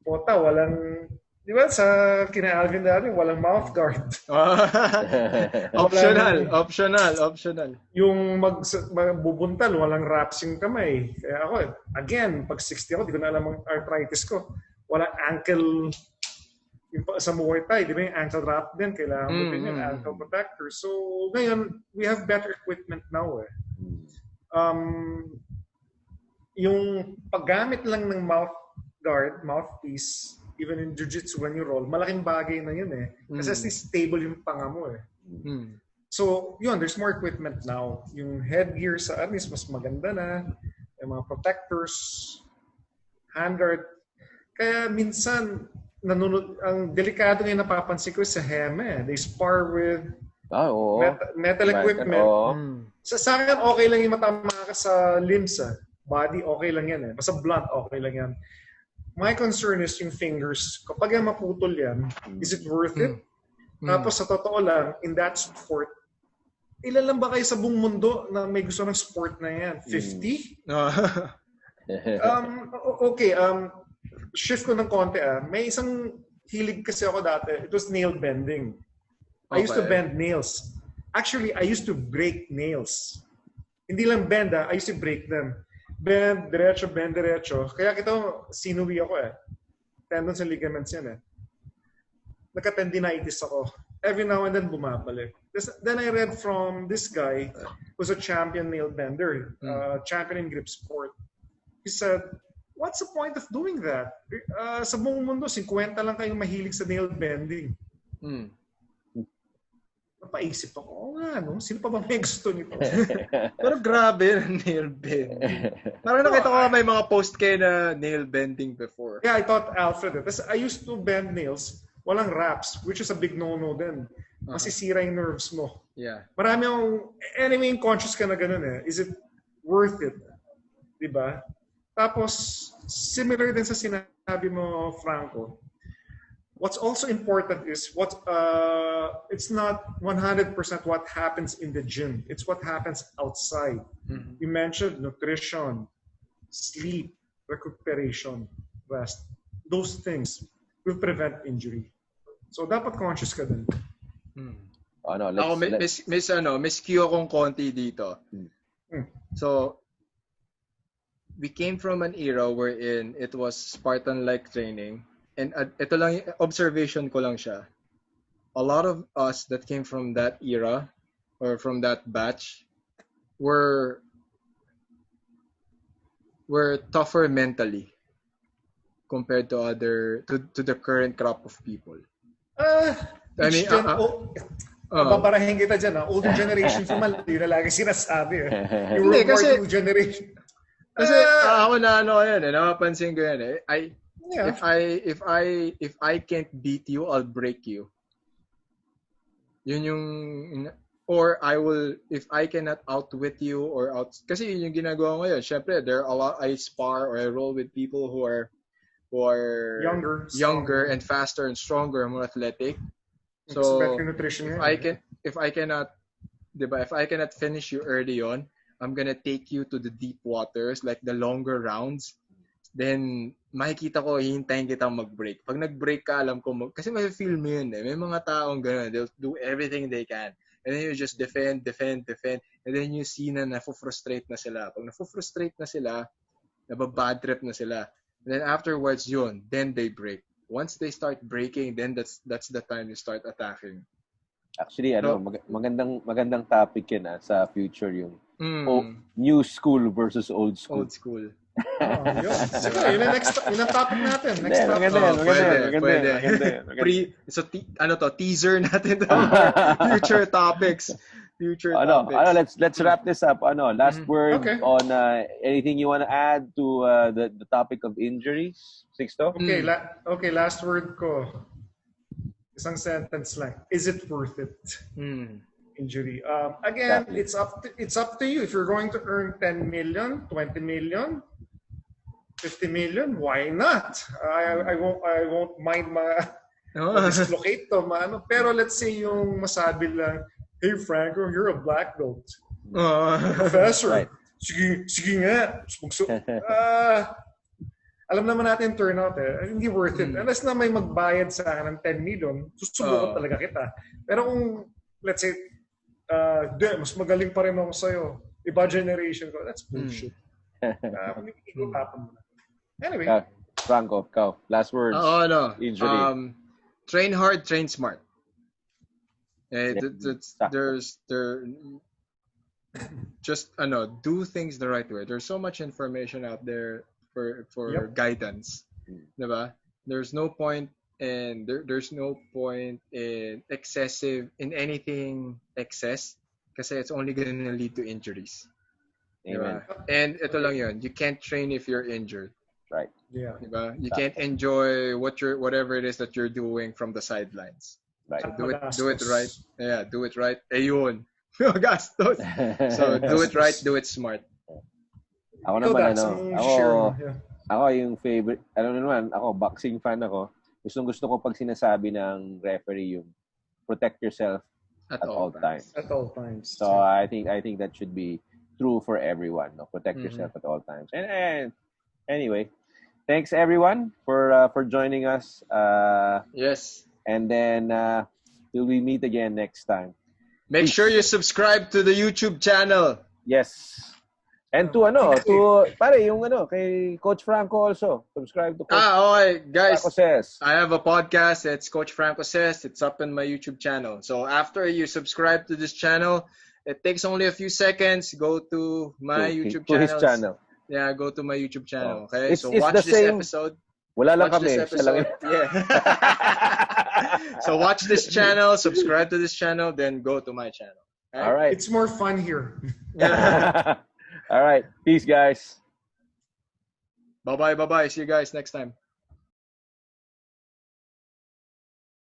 Pota, walang, di ba, sa kina Alvin dati, walang mouth guard. Optional. Yung magbubuntal, walang wraps yung kamay. Kaya ako, again, pag 60 ako, di ko na alam ang arthritis ko. Walang ankle, yung sa Muay Thai, di ba yung ankle wrap din, kailangan mo din yung ankle protector. So, ngayon, we have better equipment now eh. Yung paggamit lang ng mouth guard, mouthpiece, even in jiu-jitsu when you roll, malaking bagay na yun eh. Kasi stable yung panga mo eh. So, yun, there's more equipment now. Yung headgear sa arnis, mas maganda na. Yung mga protectors, handguard. Kaya minsan, ang delikado ngayon napapansin ko sa HEMA eh. They spar with metal equipment. Sa akin, okay lang yung matama ka sa limbs body, okay lang yan eh. Basta blunt, okay lang yan. My concern is yung fingers. Kapag yan maputol yan, is it worth it? Tapos sa totoo lang, in that sport, ilan lang ba kayo sa buong mundo na may gusto ng sport na yan? 50? Okay, shift ko ng konti May isang hilig kasi ako dati. It was nail bending. I used to bend nails. Actually, I used to break nails. Hindi lang bend I used to break them. Bend diretso. Kaya kita sinuwi ako Tendons and ligaments yan Nagka-tendinitis ako. Every now and then bumabalik. Then I read from this guy who's a champion nail bender, champion in grip sport. He said, what's the point of doing that? Sa buong mundo, 50 lang kayong mahilig sa nail bending. Napaisip ako, Sino pa ba may gusto nito? Pero grabe, nail bending. Parang nakita ko may mga post kayo na nail bending before. Yeah, I thought Alfred. Tapos I used to bend nails, walang wraps, which is a big no-no din. Masisira yung nerves mo. Yeah. Marami akong, anyway, conscious ka na ganun eh. Is it worth it? Diba? Tapos, similar din sa sinabi mo, Franco, what's also important is it's not 100% what happens in the gym. It's what happens outside. Mm-hmm. You mentioned nutrition, sleep, recuperation, rest. Those things will prevent injury. So dapat conscious ka din. Miss Q akong konti dito. So we came from an era wherein it was Spartan-like training. And ito lang, observation ko lang siya. A lot of us that came from that era or from that batch were tougher mentally compared to the current crop of people. Babarahin kita dyan. Older generation sa mali na lagi sinasabi. Yung new generation. Kasi ako na napapansin ko yan eh. If I can't beat you, I'll break you. Yun yung, or I will, if I cannot outwit you kasi yun yung ginagawa ko ngayon. Syempre, there are a lot, I spar or I roll with people who are younger and faster and stronger and more athletic. So if I cannot finish you early on, I'm gonna take you to the deep waters, like the longer rounds. Then, makikita ko, hihintayin kitang mag-break. Pag nag-break ka, alam ko, kasi may feel mo yun eh. May mga taong gano'n, they'll do everything they can. And then you just defend. And then you see na nafo-frustrate na sila. Pag nafo-frustrate na sila, nababad trip na sila. And then afterwards, then they break. Once they start breaking, then that's the time you start attacking. Actually, magandang topic yan sa future yung new school versus old school. Old school. Sige, yun ang topic natin. Next topic. Maganda. Teaser natin to. Future topics. Let's wrap this up. Last word on anything you want to add to the topic of injuries, Sixto? Okay, last word ko. Isang sentence lang. Is it worth it? Injury. Again, exactly. It's up to you. If you're going to earn 10 million, 20 million, 50 million, why not? I won't mind dislocate to, pero let's say yung masabi lang, hey Franco, you're a black belt. Professor. Right. Sige nga. Alam naman natin turnout hindi worth it. Unless na may magbayad sa akin ng 10 million, susubukan talaga kita. Pero kung, let's say, mas magaling pa rin ako sa'yo, iba generation ko, that's bullshit. Ikot-tapon mo na. Anyway. Franco, last words. Injury. Train hard, train smart. Do things the right way. There's so much information out there for guidance. Diba? There's no point in anything excess kasi it's only gonna lead to injuries. Diba? And ito lang yun, you can't train if you're injured. Right. Yeah. Diba? You can't enjoy whatever it is that you're doing from the sidelines. Right. So do it right. Yeah, do it right. Ayun. Gastos. So do it right, do it smart. Ako naman ako yung favorite, ako boxing fan ako. Gusto ko pag sinasabi ng referee yung protect yourself at all times. At all times. So I think that should be true for everyone. No? Protect yourself at all times. And anyway, thanks everyone for joining us. Yes. And then till we meet again next time. Make sure you subscribe to the YouTube channel. Yes. And kay Coach Franco also. Subscribe to Coach okay. Guys, Franco Says. I have a podcast. It's Coach Franco Says. It's up in my YouTube channel. So after you subscribe to this channel, it takes only a few seconds. Go to my YouTube channel. To his channel. Yeah, go to my YouTube channel. Okay, so watch this episode. Wala lang kami. Yeah. So watch this channel, subscribe to this channel, then go to my channel. All right. It's more fun here. All right. Peace, guys. Bye-bye. See you guys next time.